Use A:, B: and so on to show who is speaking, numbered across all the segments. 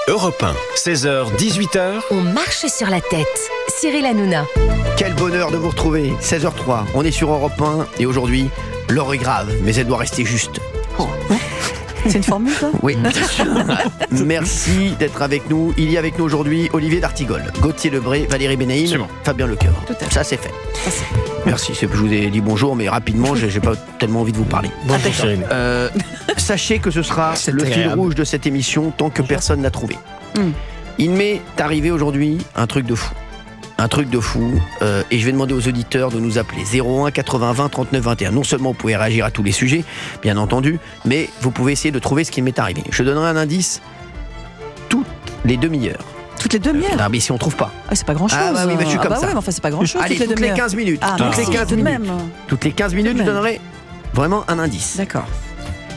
A: Europe 1, 16h, 18h.
B: On marche sur la tête. Cyril Hanouna.
C: Quel bonheur de vous retrouver. 16h03, on est sur Europe 1 et aujourd'hui, l'heure est grave, mais elle doit rester juste.
D: C'est une formule, ça ?
C: Oui, bien sûr. Merci d'être avec nous. Il y a avec nous aujourd'hui Olivier d'Artigol, Gauthier Lebray, Valérie Benaïm, Fabien Lecoeuvre. Ça, c'est fait. Merci, je vous ai dit bonjour, mais rapidement, j'ai pas tellement envie de vous parler.
D: Bonjour,
C: Cyril. Sachez que ce sera le fil rouge de cette émission tant que personne n'a trouvé. Il m'est arrivé aujourd'hui un truc de fou. Et je vais demander aux auditeurs de nous appeler 01 80 20 39 21. Non seulement vous pouvez réagir à tous les sujets, bien entendu, mais vous pouvez essayer de trouver ce qui m'est arrivé. Je donnerai un indice toutes les demi-heures.
D: Toutes les demi-heures
C: Ah, mais si on trouve pas.
D: Ah, c'est pas grand-chose.
C: Ah, bah oui, mais je suis comme ça.
D: Ouais, mais enfin, c'est pas grand-chose.
C: Allez, toutes les 15 minutes.
D: Ah,
C: toutes les 15 minutes.
D: même.
C: Toutes les 15 minutes, je donnerai vraiment un indice.
D: D'accord.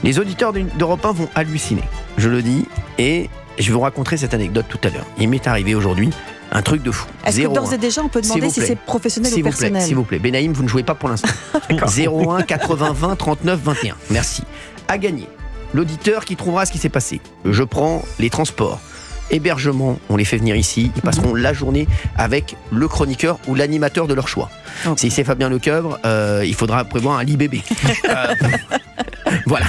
C: Les auditeurs d'Europe 1 vont halluciner. Je le dis, et je vais vous raconter cette anecdote tout à l'heure. Il m'est arrivé aujourd'hui un truc de fou.
D: Est-ce que d'ores et déjà on peut demander si c'est professionnel ou personnel ?
C: S'il vous plaît, Benaïm, vous ne jouez pas pour l'instant. 01 80 20 39 21. Merci. À gagner, l'auditeur qui trouvera ce qui s'est passé. Je prends les transports. Hébergement, on les fait venir ici. Ils passeront la journée avec le chroniqueur ou l'animateur de leur choix. Okay. Si c'est Fabien Lecoeuvre, il faudra prévoir un lit bébé. Voilà.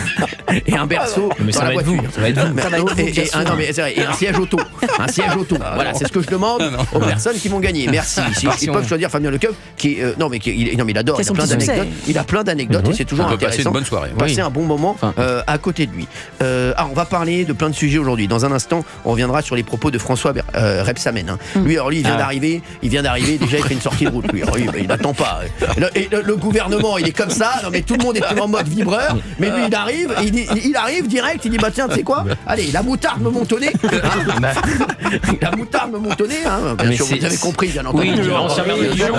C: Et un berceau dans la voiture. Ça va être vous. Et un siège auto. Un siège auto. Voilà, c'est ce que je demande aux personnes qui vont gagner. Merci. Ils peuvent choisir Fabien Lecoeuvre qui il adore. Il a plein d'anecdotes et c'est toujours intéressant.
E: Passer une bonne soirée.
C: Passer un bon moment à côté de lui. On va parler de plein de sujets aujourd'hui. Dans un instant, on reviendra sur les propos de François Rebsamen. Lui, il vient d'arriver. Déjà, il fait une sortie de route. Lui, il n'attend pas. Et le gouvernement, il est comme ça. Non, mais tout le monde est en mode vibreur. Mais lui, il arrive direct. Il dit, bah tiens, tu sais quoi ? Allez, la moutarde me montonner. La moutarde me montonner. Bien sûr, vous avez compris, bien entendu.
E: Oui, l'ancien maire de Dijon.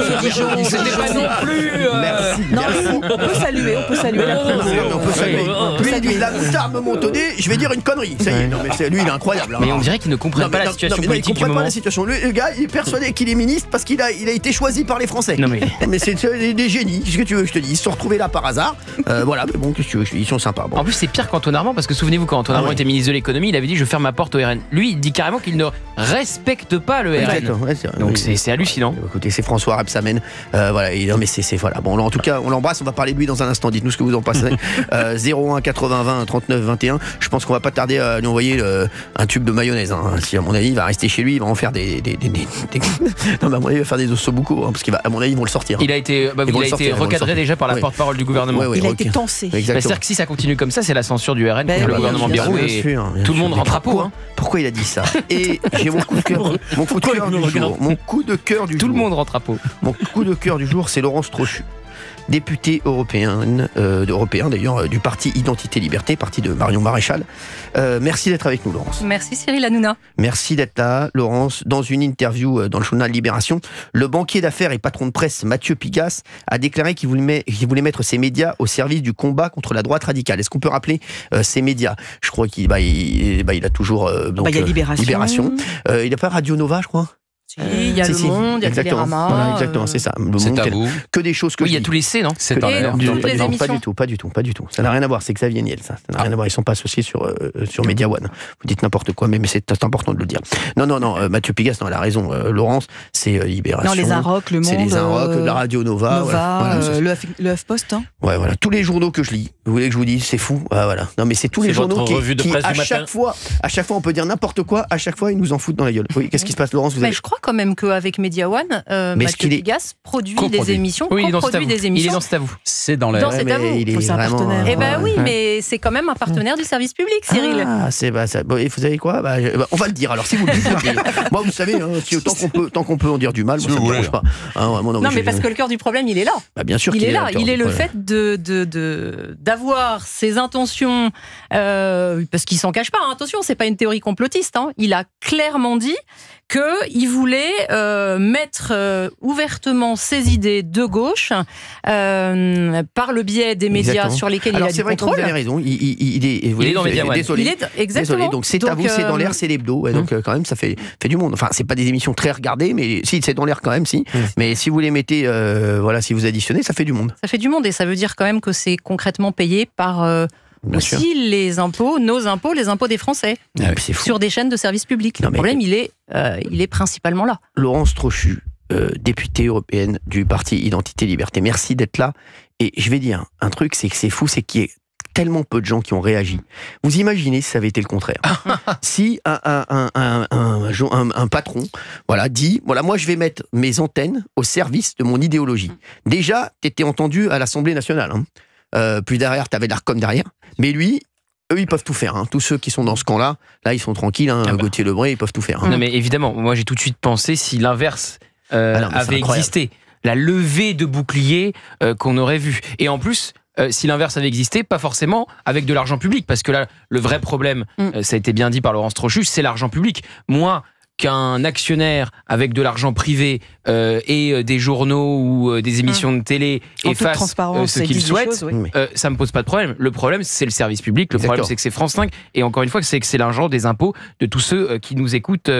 E: C'était pas non plus.
C: Merci.
D: On peut saluer.
C: On peut saluer. Lui, il dit, la moutarde me montonner. Je vais dire une connerie. Ça y est. Non, mais lui, il est incroyable.
E: Mais on dirait qu'il ne comprend pas la situation politique.
C: Il ne comprend pas la situation. Le gars, il est persuadé qu'il est ministre parce qu'il a été choisi par les Français. Mais c'est des génies. Qu'est-ce que tu veux que je te dise ? Ils se sont retrouvés là par hasard. Voilà, mais bon, qu'est-ce que tu veux ? Ils sont sympas. Bon.
E: En plus, c'est pire qu'Antoine Armand parce que souvenez-vous, quand Antoine Armand était ministre de l'économie, il avait dit je ferme ma porte au RN. Lui, il dit carrément qu'il ne respecte pas le RN.
C: Ouais,
E: donc c'est hallucinant.
C: Écoutez, c'est François Rebsamen. Voilà. Non, mais c'est voilà. Bon, en tout cas, on l'embrasse. On va parler de lui dans un instant. Dites-nous ce que vous en pensez. 01 80 20 39 21. Je pense qu'on va pas tarder à lui envoyer un tube de mayonnaise. Si à mon avis, il va rester chez lui, il va en faire des. Non, mais à mon avis, il va faire des ossobuco, parce qu'à mon avis, ils vont le sortir.
E: Il a été recadré déjà par la porte-parole du gouvernement.
D: Il a été tensé.
E: C'est-à-dire que si ça continue comme ça, c'est la censure du RN contre le gouvernement Bayrou et tout le monde rentre à peau.
C: Pourquoi il a dit ça ? Et j'ai mon coup de cœur. Mon coup de cœur du jour. Mon coup de cœur du jour.
E: Tout le monde rentre à peau.
C: Mon coup de cœur du jour, c'est Laurence Trochu, députée européenne d'ailleurs, du parti Identité Liberté, parti de Marion Maréchal. Merci d'être avec nous, Laurence.
F: Merci Cyril Hanouna.
C: Merci d'être là, Laurence. Dans une interview dans le journal Libération, le banquier d'affaires et patron de presse Mathieu Pigasse a déclaré qu'il voulait mettre ses médias au service du combat contre la droite radicale. Est-ce qu'on peut rappeler ces médias ? Je crois qu'il a toujours
D: il y a Libération.
C: Il n'a pas Radio Nova, je crois.
F: Il y a Le Monde, il y a Télérama.
C: Voilà, exactement, c'est ça.
E: C'est à vous.
C: Que des choses que
E: il y a tous les C, non ?
F: C'est dans l'air.
C: Pas du tout. Ça n'a rien à voir. C'est Xavier Niel, ça. Ça n'a rien à voir. Ils ne sont pas associés sur Media One. Vous dites n'importe quoi, mais c'est important de le dire. Non. Mathieu Pigasse, elle a raison. Laurence, c'est Libération.
D: Non, les Inrocks, Le Monde.
C: C'est les Inrocks, la Radio Nova.
D: Le HuffPost.
C: Ouais, voilà. Tous les journaux que je lis. Vous voulez que je vous dise, c'est fou. Voilà. Non, mais c'est tous les journaux qui à chaque fois, on peut dire n'importe quoi. À chaque fois, ils nous en foutent dans la gueule. Oui. Qu'est-ce qui se passe, Laurence ?
F: Je crois quand même qu'avec Media One, Mathieu Pigasse produit des émissions.
E: Oui, il est dans C'est à vous. C'est dans l'air.
F: C'est à vous.
C: Il est vraiment.
F: Eh ben oui, mais c'est quand même un partenaire du service public, Cyril.
C: Vous savez quoi ? On va le dire. Alors, si vous le dites, moi, vous savez, tant qu'on peut en dire du mal, moi, ça ne me dérange pas.
F: Non, mais parce que le cœur du problème, il est là.
C: Bien sûr,
F: il est là. Il est le fait d'avoir ses intentions, parce qu'il s'en cache pas. Attention, c'est pas une théorie complotiste. Il a clairement dit qu'il voulait mettre ouvertement ses idées de gauche par le biais des médias sur lesquels il a du contrôle.
C: C'est vrai que vous avez raison, il est
E: dans Media One.
C: Désolé, donc c'est à vous, c'est dans l'air, c'est l'hebdo. Donc quand même, ça fait du monde. Enfin, c'est pas des émissions très regardées, mais si, c'est dans l'air quand même, si. Mais si vous les mettez, si vous additionnez, ça fait du monde.
F: Ça fait du monde et ça veut dire quand même que c'est concrètement payé par
C: Bien sûr.
F: aussi les impôts, nos impôts, les impôts des Français,
C: C'est fou.
F: sur des chaînes de services publics.
C: Non,
F: Le
C: mais-
F: problème, il est principalement là.
C: Laurence Trochu, députée européenne du parti Identité Liberté. Merci d'être là. Et je vais dire un truc, c'est que c'est fou, c'est qu'il y a tellement peu de gens qui ont réagi. Vous imaginez si ça avait été le contraire. Si un patron dit, moi je vais mettre mes antennes au service de mon idéologie. Déjà, tu étais entendu à l'Assemblée nationale. Puis derrière, tu avais l'Arcom derrière. Mais lui, eux, ils peuvent tout faire. Tous ceux qui sont dans ce camp-là, là, ils sont tranquilles. Gauthier Lebray, ils peuvent tout faire.
E: Non, mais évidemment, moi j'ai tout de suite pensé si l'inverse
C: non, mais c'est
E: avait
C: incroyable.
E: existé. La levée de boucliers qu'on aurait vu. Et en plus, si l'inverse avait existé, pas forcément avec de l'argent public. Parce que là, le vrai problème, ça a été bien dit par Laurence Trochu, c'est l'argent public. Moi, qu'un actionnaire avec de l'argent privé et des journaux ou des émissions de télé
D: En
E: et
D: toute
E: fasse
D: transparence,
E: ce
D: ils
E: qu'il
D: disent des
E: souhaite,
D: choses, oui.
E: ça me pose pas de problème. Le problème, c'est le service public. Le problème,
C: Exactement.
E: c'est que c'est France 5. Et encore une fois, c'est que c'est l'argent des impôts de tous ceux qui nous écoutent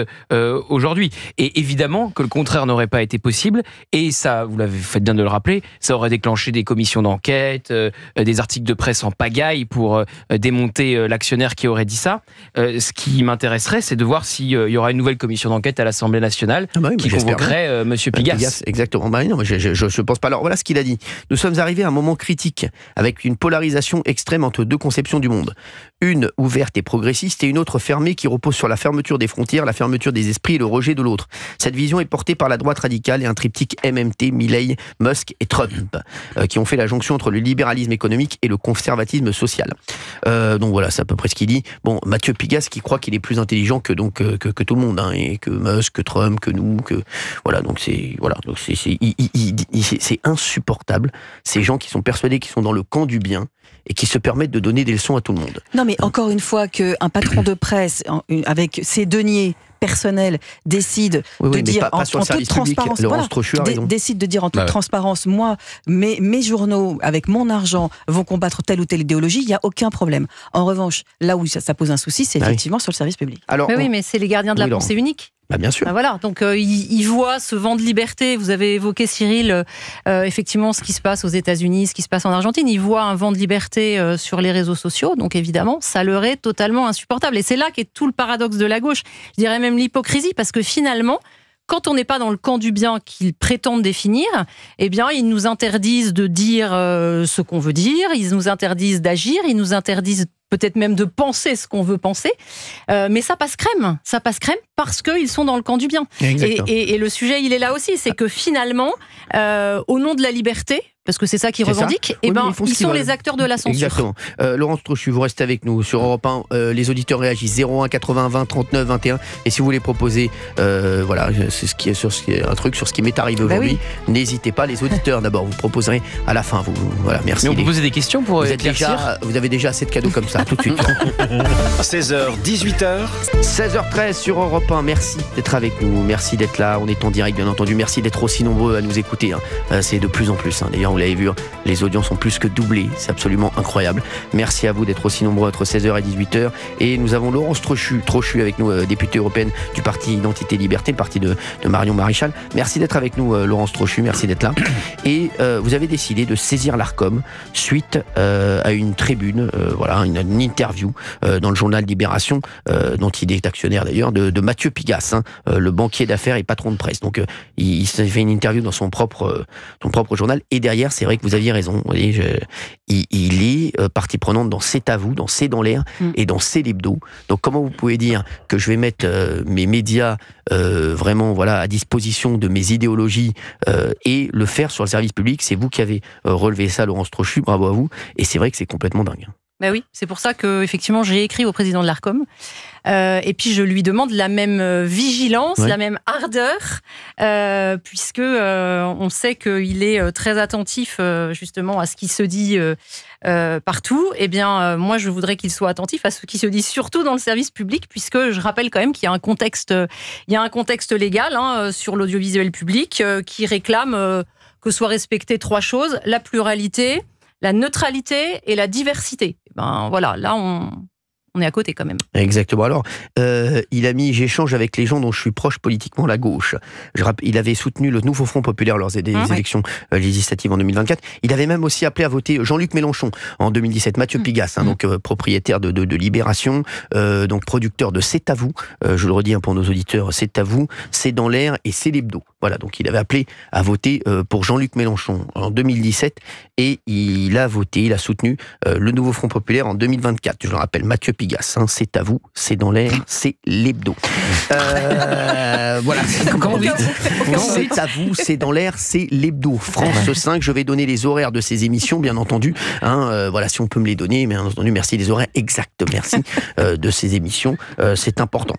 E: aujourd'hui. Et évidemment que le contraire n'aurait pas été possible. Et ça, vous l'avez fait bien de le rappeler, ça aurait déclenché des commissions d'enquête, des articles de presse en pagaille pour démonter l'actionnaire qui aurait dit ça. Ce qui m'intéresserait, c'est de voir s'il y aura une nouvelle commission d'enquête à l'Assemblée nationale qui convoquerait Monsieur Pigasse.
C: Exactement. Non, mais je pense pas. Alors voilà ce qu'il a dit. Nous sommes arrivés à un moment critique avec une polarisation extrême entre deux conceptions du monde. Une ouverte et progressiste et une autre fermée qui repose sur la fermeture des frontières, la fermeture des esprits et le rejet de l'autre. Cette vision est portée par la droite radicale et un triptyque MMT, Milei, Musk et Trump, qui ont fait la jonction entre le libéralisme économique et le conservatisme social. Donc voilà, c'est à peu près ce qu'il dit. Bon, Mathieu Pigasse qui croit qu'il est plus intelligent que tout le monde, et que Musk, que Trump, que nous, donc c'est insupportable. Ces gens qui sont persuadés qu'ils sont dans le camp du bien et qui se permettent de donner des leçons à tout le monde.
D: Non, mais encore une fois, qu'un patron de presse, avec ses deniers personnels, décide de dire
C: pas sur
D: en
C: le
D: toute
C: service public.
D: transparence,
C: Laurence Trochu a raison.
D: décide de dire en toute transparence, moi, mes journaux, avec mon argent, vont combattre telle ou telle idéologie, il n'y a aucun problème. En revanche, là où ça pose un souci, c'est effectivement sur le service public.
C: Alors,
F: Mais oui, mais c'est les gardiens de la pensée unique.
C: Bien sûr.
F: Voilà, donc ils voient ce vent de liberté. Vous avez évoqué, Cyril, effectivement ce qui se passe aux États-Unis, ce qui se passe en Argentine. Ils voient un vent de liberté sur les réseaux sociaux, donc évidemment, ça leur est totalement insupportable. Et c'est là qu'est tout le paradoxe de la gauche. Je dirais même l'hypocrisie, parce que finalement, quand on n'est pas dans le camp du bien qu'ils prétendent définir, eh bien, ils nous interdisent de dire ce qu'on veut dire, ils nous interdisent d'agir, ils nous interdisent peut-être même de penser ce qu'on veut penser, mais ça passe crème parce qu'ils sont dans le camp du bien. Et le sujet, il est là aussi, c'est que finalement, au nom de la liberté, parce que c'est ça qu'ils revendiquent, ils sont les acteurs de la censure.
C: Exactement. Laurence Trochu, vous restez avec nous sur Europe 1. Les auditeurs réagissent 01 80 20 39 21. Et si vous voulez proposer, c'est un truc sur ce qui m'est arrivé aujourd'hui, n'hésitez pas. Les auditeurs, d'abord, vous proposerez à la fin. Merci.
E: Mais on peut poser des questions pour éclaircir.
C: Vous avez déjà assez de cadeaux comme ça, tout de suite.
A: 16h, 18h.
C: 16h13 sur Europe 1. Merci d'être avec nous. Merci d'être là. On est en direct, bien entendu. Merci d'être aussi nombreux à nous écouter. C'est de plus en plus. D'ailleurs, vous l'avez vu, les audiences ont plus que doublé. C'est absolument incroyable. Merci à vous d'être aussi nombreux entre 16h et 18h. Et nous avons Laurence Trochu avec nous, députée européenne du parti Identité Liberté, le parti de Marion Maréchal. Merci d'être avec nous, Laurence Trochu. Merci d'être là. Et vous avez décidé de saisir l'Arcom suite à une tribune, une interview dans le journal Libération, dont il est actionnaire d'ailleurs, de Mathieu Pigasse, le banquier d'affaires et patron de presse. Donc il s'est fait une interview dans son propre journal. Et derrière, c'est vrai que vous aviez raison. Vous voyez, il est partie prenante dans C'est à vous, dans C'est dans l'air et dans C'est l'hebdo. Donc comment vous pouvez dire que je vais mettre mes médias vraiment à disposition de mes idéologies et le faire sur le service public? C'est vous qui avez relevé ça, Laurence Trochu. Bravo à vous. Et c'est vrai que c'est complètement dingue.
F: Ben oui, c'est pour ça que effectivement j'ai écrit au président de l'Arcom et puis je lui demande la même vigilance, la même ardeur, puisque on sait qu'il est très attentif justement à ce qui se dit partout. Eh bien, moi je voudrais qu'il soit attentif à ce qui se dit surtout dans le service public, puisque je rappelle quand même qu'il y a un contexte, légal sur l'audiovisuel public qui réclame que soient respectées 3 choses: la pluralité, la neutralité et la diversité. Ben voilà, là On est à côté quand même.
C: Exactement. Alors, il a mis « J'échange avec les gens dont je suis proche politiquement, la gauche ». Il avait soutenu le nouveau Front populaire lors des élections législatives en 2024. Il avait même aussi appelé à voter Jean-Luc Mélenchon en 2017. Mathieu Pigasse, donc propriétaire de Libération, donc producteur de C'est à vous. Je le redis pour nos auditeurs, C'est à vous, C'est dans l'air et C'est l'hebdo. Voilà, donc il avait appelé à voter pour Jean-Luc Mélenchon en 2017 et il a voté, il a soutenu le nouveau Front populaire en 2024. Je le rappelle, Mathieu Pigasse, C'est à vous, C'est dans l'air, C'est l'hebdo. Voilà.
E: Comment vite
C: C'est à vous, C'est dans l'air, C'est l'hebdo. France 5, je vais donner les horaires de ces émissions, bien entendu. Voilà, si on peut me les donner, bien entendu, merci, les horaires exacts, merci de ces émissions, c'est important.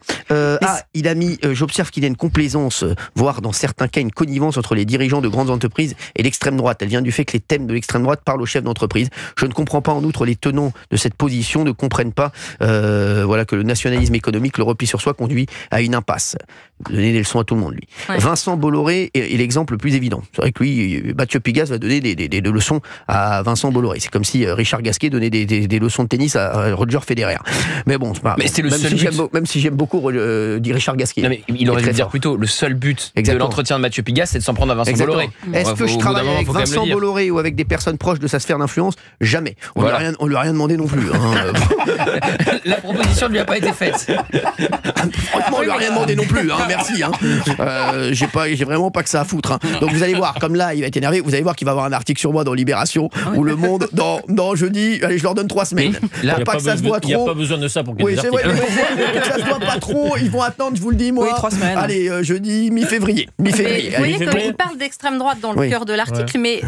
C: Il a mis, j'observe qu'il y a une complaisance, voire dans certains cas une connivence entre les dirigeants de grandes entreprises et l'extrême droite. Elle vient du fait que les thèmes de l'extrême droite parlent aux chefs d'entreprise. Je ne comprends pas, en outre, les tenants de cette position ne comprennent pas que le nationalisme économique, le repli sur soi conduit à une impasse. Donner des leçons à tout le monde, lui. Ouais. Vincent Bolloré est l'exemple le plus évident. C'est vrai que lui, Mathieu Pigasse va donner des leçons à Vincent Bolloré. C'est comme si Richard Gasquet donnait des leçons de tennis à Roger Federer. Mais bon, c'est pas.
E: Mais c'est le seul but.
C: Même si j'aime beaucoup Richard Gasquet.
E: Non, mais il aurait dû dire plutôt le seul but de l'entretien de Mathieu Pigasse, c'est de s'en prendre à Vincent Bolloré.
C: Est-ce que je travaille avec Vincent Bolloré ou avec des personnes proches de sa sphère d'influence? Jamais. On lui a rien demandé non plus.
E: La proposition ne lui a pas été faite.
C: Franchement, on lui a rien demandé non plus. Merci. J'ai vraiment pas que ça à foutre. Donc vous allez voir, comme là, il va être énervé. Vous allez voir qu'il va avoir un article sur moi dans Libération ou Le Monde dans jeudi. Allez, je leur donne 3 semaines.
G: Il n'y a pas besoin de ça pour qu'il y ait des articles.
C: Ça se voit pas trop. Ils vont attendre, je vous le dis, moi.
D: 3 semaines.
C: Allez, jeudi, mi-février.
F: Vous voyez qu'il parle d'extrême droite dans le cœur de l'article, mais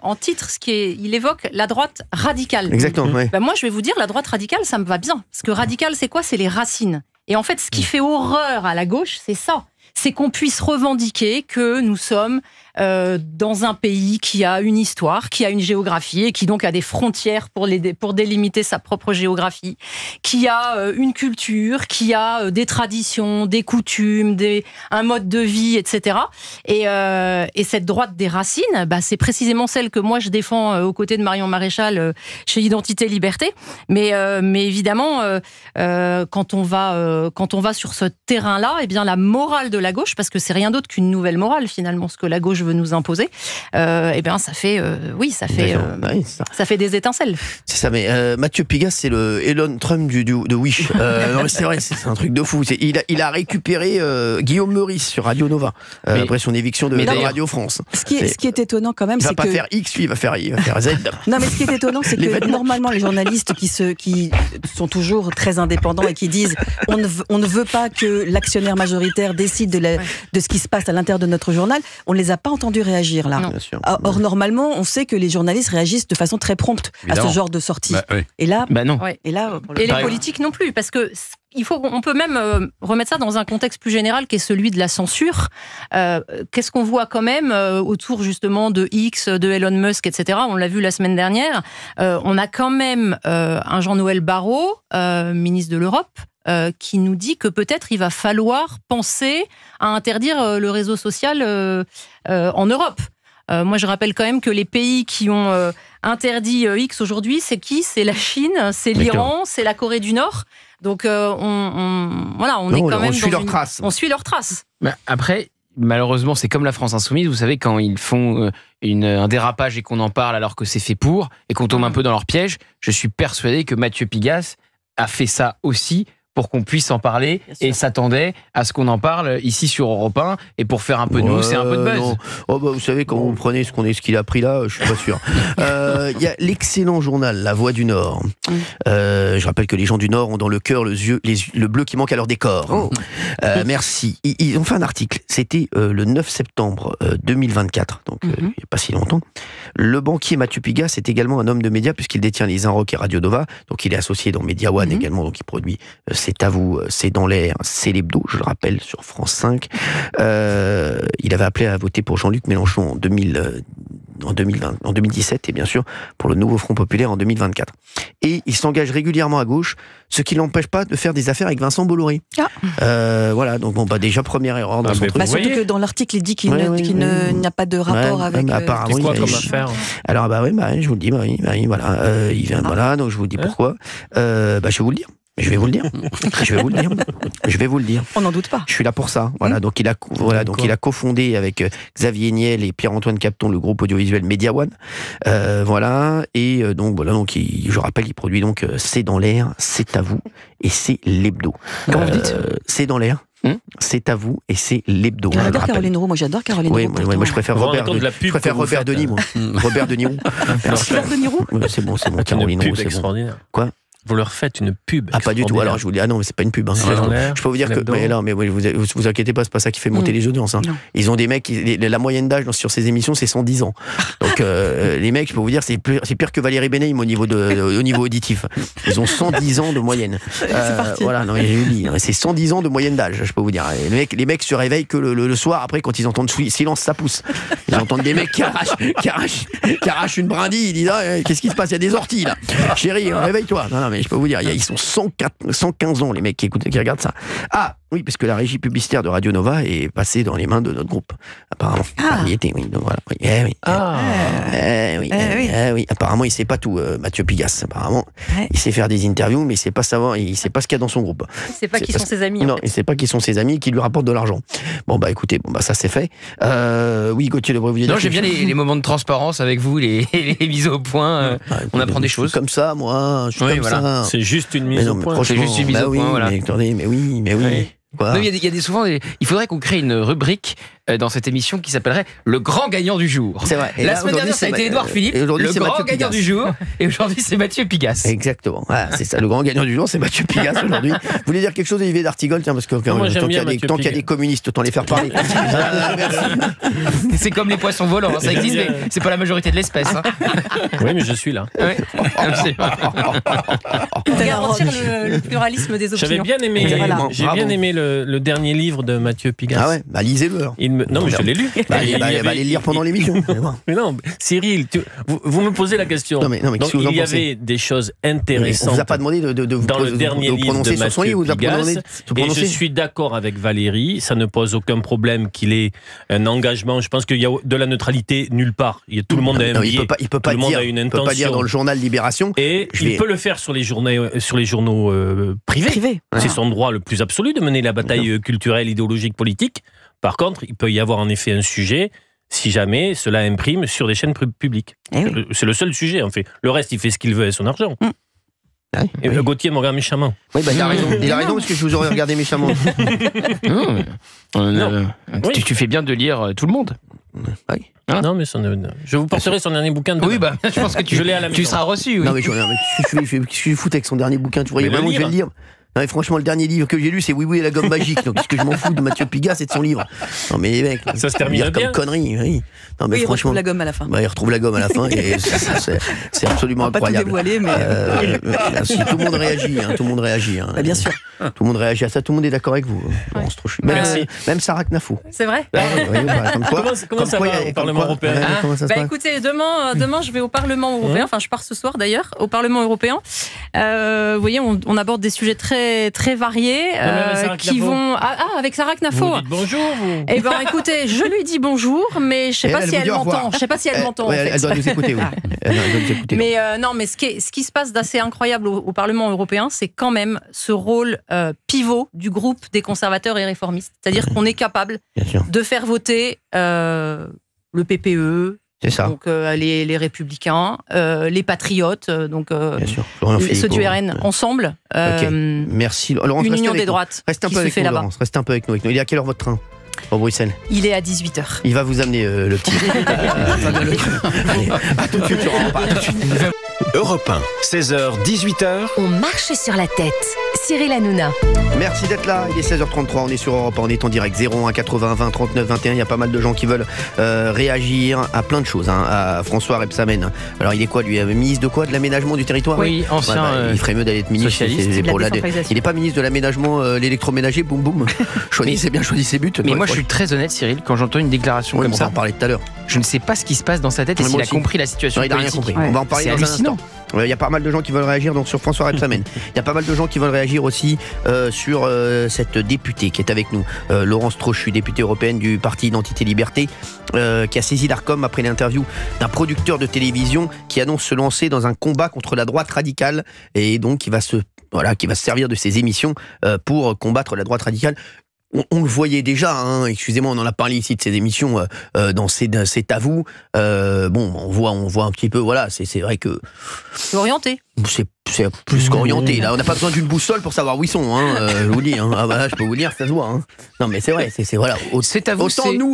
F: en titre, il évoque la droite radicale.
C: Exactement.
F: Moi, je vais vous dire, la droite radicale, ça me va bien. Parce que radical, c'est quoi? C'est les racines. Et en fait, ce qui fait horreur à la gauche, c'est ça. C'est qu'on puisse revendiquer que nous sommes dans un pays qui a une histoire, qui a une géographie et qui donc a des frontières pour délimiter sa propre géographie, qui a une culture, qui a des traditions, des coutumes, un mode de vie, etc. Et cette droite des racines, c'est précisément celle que moi je défends aux côtés de Marion Maréchal chez Identité Liberté. Mais évidemment, quand on va sur ce terrain-là, eh bien la morale de la gauche, parce que c'est rien d'autre qu'une nouvelle morale finalement, ce que la gauche veut nous imposer, eh bien ça fait des étincelles.
C: C'est ça, mais Mathieu Pigasse, c'est le Elon Trump de Wish. Non, mais c'est vrai, c'est un truc de fou. Il a récupéré Guillaume Meurice sur Radio Nova après son éviction de Radio France.
D: Ce qui est étonnant quand même, c'est que
C: il va pas faire X, lui, il va faire Z.
D: Non, mais ce qui est étonnant, c'est que normalement les journalistes qui sont toujours très indépendants et qui disent on ne veut pas que l'actionnaire majoritaire décide de ce qui se passe à l'intérieur de notre journal, on ne les a pas entendus réagir là. Or, normalement, on sait que les journalistes réagissent de façon très prompte à ce genre de sortie. Et là,
E: non.
F: Et les politiques non plus, parce que on peut même remettre ça dans un contexte plus général qui est celui de la censure. Qu'est-ce qu'on voit quand même autour justement de X, de Elon Musk, etc. On l'a vu la semaine dernière. On a quand même un Jean-Noël Barrot, ministre de l'Europe, qui nous dit que peut-être il va falloir penser à interdire le réseau social en Europe. Moi, je rappelle quand même que les pays qui ont interdit X aujourd'hui, c'est qui? C'est la Chine, c'est l'Iran, c'est la Corée du Nord. Donc, on suit leurs traces.
E: Après, malheureusement, c'est comme la France Insoumise. Vous savez, quand ils font un dérapage et qu'on en parle alors que c'est fait pour, et qu'on tombe un peu dans leur piège, je suis persuadé que Mathieu Pigasse a fait ça aussi pour qu'on puisse en parler et s'attendait à ce qu'on en parle ici sur Europe 1 et pour faire un peu de news et un peu de buzz.
C: Vous savez, quand vous prenez ce qu'il a pris là, je suis pas sûr. Il y a l'excellent journal La Voix du Nord. Je rappelle que les gens du Nord ont dans le cœur le bleu qui manque à leur décor. Merci. Ils ont fait un article. C'était le 9 septembre 2024, donc il n'y a pas si longtemps. Le banquier Mathieu Pigasse est également un homme de médias puisqu'il détient les Inrock et Radio Nova. Donc il est associé dans Media One également, donc il produit C'est à vous, C'est dans l'air, C'est l'hebdo, je le rappelle, sur France 5. Il avait appelé à voter pour Jean-Luc Mélenchon en 2017 et bien sûr pour le nouveau Front populaire en 2024. Et il s'engage régulièrement à gauche, ce qui l'empêche pas de faire des affaires avec Vincent Bolloré. Voilà, donc déjà première erreur dans son truc.
D: Surtout que dans l'article il dit qu'il n'a pas de rapport avec.
C: Apparemment,
G: c'est quoi comme affaire?
C: Alors je vous le dis, voilà, il vient, voilà, donc je vous dis pourquoi. Je vais vous le dire. Je vais vous le dire. Je vais vous le dire.
D: On n'en doute pas.
C: Je suis là pour ça. Voilà, donc il a cofondé avec Xavier Niel et Pierre-Antoine Capton le groupe audiovisuel Media One. Voilà, et donc je rappelle, il produit donc C'est dans l'air, C'est à vous et c'est l'hebdo.
D: Comment vous dites
C: C'est dans l'air. C'est à vous et c'est l'hebdo.
D: J'adore Caroline Roux. Moi, j'adore Caroline Roux.
C: Moi, je préfère Robert Denis. Robert Denis Roux.
D: Robert Denis Roux.
C: C'est bon, Caroline Roux.
G: C'est extraordinaire.
C: Quoi?
G: Vous leur faites une pub.
C: Ah, pas du tout. Alors, je vous dis, non, mais c'est pas une pub. Hein. Je peux vous dire que. Mais vous inquiétez pas, c'est pas ça qui fait monter les audiences. Hein. Ils ont des mecs, la moyenne d'âge sur ces émissions, c'est 110 ans. Donc, les mecs, je peux vous dire, c'est pire que Valérie Beneim au niveau auditif. Ils ont 110 ans de moyenne. Voilà, non, j'ai dit, c'est 110 ans de moyenne d'âge, je peux vous dire. Les mecs se réveillent que le soir, après, quand ils entendent silence, ça pousse. Ils entendent des mecs qui arrachent une brindille, ils disent, qu'est-ce qui se passe? Il y a des orties, là. Chérie, réveille-toi. Non, mais je peux vous dire, ils sont 115 ans, les mecs qui regardent ça. Ah, oui, parce que la régie publicitaire de Radio Nova est passée dans les mains de notre groupe, apparemment. Il était, oui, donc voilà. Oui. Apparemment, il sait pas tout, Mathieu Pigasse. Apparemment, il sait faire des interviews, mais il sait pas ce qu'il y a dans son groupe.
F: Il sait pas qui sont ses amis.
C: Non, il sait pas qui sont ses amis qui lui rapportent de l'argent. Écoutez, ça c'est fait. Oui, Gauthier Lebray, vous dites.
E: Non, j'aime bien les moments de transparence avec vous, les mises au point. On apprend des choses.
C: Comme ça, moi, je suis comme ça.
G: C'est juste une mise au point.
E: C'est juste une mise au point, voilà.
C: Mais oui.
E: Il y a souvent il faudrait qu'on crée une rubrique dans cette émission qui s'appellerait Le Grand Gagnant du jour.
C: C'est vrai.
E: La semaine dernière, ça a été Édouard Philippe, le Grand Gagnant du jour, et aujourd'hui, c'est Mathieu Pigasse.
C: Exactement. Voilà, c'est ça, le Grand Gagnant du jour, c'est Mathieu Pigasse aujourd'hui. Vous voulez dire quelque chose, Olivier d'Artigol? Tiens, parce que tant qu'il y a des communistes, autant les faire parler.
E: C'est comme les poissons volants, ça existe, mais c'est pas la majorité de l'espèce.
G: Oui, mais je suis là.
F: Garantir le pluralisme des opinions.
G: J'ai bien aimé le dernier livre de Mathieu Pigasse.
C: Ah ouais, lisez-le.
G: Non, mais je l'ai lu.
C: Allez le lire pendant l'émission.
G: Mais non, Cyril, vous me posez la question.
C: Non, mais
G: donc, il y avait des choses intéressantes.
C: On vous a pas demandé de
G: dans le dernier livre de Mathieu Pigasse. Et je suis d'accord avec Valérie, ça ne pose aucun problème qu'il ait un engagement. Je pense qu'il y a de la neutralité nulle part. Tout le monde a un biais.
C: Il peut pas dire dans le journal Libération.
G: Et il peut le faire sur les journaux privés. C'est son droit le plus absolu de mener la bataille culturelle, idéologique, politique. Par contre, il peut y avoir en effet un sujet si jamais cela imprime sur des chaînes publiques. C'est le seul sujet, en fait. Le reste, il fait ce qu'il veut avec son argent. Et Gauthier me regarde méchamment.
C: Oui, il a raison. Il a raison parce que je vous aurais regardé méchamment.
E: Tu fais bien de lire Tout le monde.
C: Oui.
G: Non, mais je vous porterai son dernier bouquin.
E: Oui, je pense que tu l'ai à la maison. Tu seras reçu. Oui.
C: Non, mais je suis foutu avec son dernier bouquin. Tu voyais vraiment que je vais le lire. Non, mais franchement, le dernier livre que j'ai lu, c'est Oui et la gomme magique. Donc, ce que je m'en fous de Mathieu Pigasse et de son livre. Non, mais les mecs,
G: ça se termine bien.
C: Comme connerie. Oui. Non, mais
D: il retrouve la gomme à la fin.
C: Il retrouve la gomme à la fin et c'est absolument incroyable.
D: Pas tout dévoiler, mais
C: si tout le monde réagit, tout le monde réagit.
D: Bien sûr.
C: Tout le monde réagit à ça. Tout le monde est d'accord avec vous. Même Sarah Knafou.
F: C'est vrai.
G: Comment ça va au Parlement européen?
F: Écoutez, demain, je vais au Parlement européen. Enfin, je pars ce soir d'ailleurs au Parlement européen. Vous voyez, on aborde des sujets très variés qui vont avec Sarah Knafo.
G: Vous dites bonjour.
F: Eh ben, écoutez, je lui dis bonjour, mais je sais pas si elle m'entend. Je sais pas si elle m'entend.
C: Elle doit nous écouter.
F: Mais non, mais ce qui se passe d'assez incroyable au Parlement européen, c'est quand même ce rôle pivot du groupe des conservateurs et réformistes. C'est-à-dire qu'on est capable de faire voter le PPE.
C: C'est ça.
F: Donc les Républicains, les Patriotes, donc ceux du RN ensemble.
C: Merci.
F: Laurence, une union des droites.
C: Reste un peu avec nous, Laurence. Reste un peu avec nous. Il est à quelle heure votre train au Bruxelles?
F: Il est à 18h.
C: Il va vous amener le petit. Allez, à tout de suite,
A: Europe 1, 16h, 18h.
B: On marche sur la tête. Cyril Hanouna.
C: Merci d'être là, il est 16h33, on est sur Europe 1, on est en direct 01 80 20 39 21, il y a pas mal de gens qui veulent réagir à plein de choses, à François Rebsamen. Alors il est quoi lui, ministre de quoi? De l'aménagement du territoire?
E: Oui, ancien
C: il ferait mieux d'aller être ministre
E: socialiste.
C: Il n'est pas ministre de l'aménagement, l'électroménager, boum boum. Choisissez ses buts.
E: Mais moi je suis très honnête Cyril, quand j'entends une déclaration comme ça,
C: on va en parler tout à l'heure.
E: Je ne sais pas ce qui se passe dans sa tête et s'il a compris la situation politique.
C: Il n'a rien compris. On va en parler dans un instant. Il y a pas mal de gens qui veulent réagir donc sur François Rebsamen. Il y a pas mal de gens qui veulent réagir aussi sur cette députée qui est avec nous, Laurence Trochu, députée européenne du parti Identité Liberté, qui a saisi l'Arcom après l'interview d'un producteur de télévision qui annonce se lancer dans un combat contre la droite radicale et donc qui va se voilà, qui va se servir de ces émissions pour combattre la droite radicale. On le voyait déjà, hein, excusez-moi, on en a parlé ici de ces émissions dans C'est à vous. Bon, on voit un petit peu, voilà, c'est vrai que
F: C'est orienté.
C: C'est plus qu'orienté. Là, on n'a pas besoin d'une boussole pour savoir où ils sont. Hein, je vous le dis. Hein. Ah bah, je peux vous le dire, ça se voit. Hein. Non, mais c'est vrai. C'est voilà.
E: C'est à vous.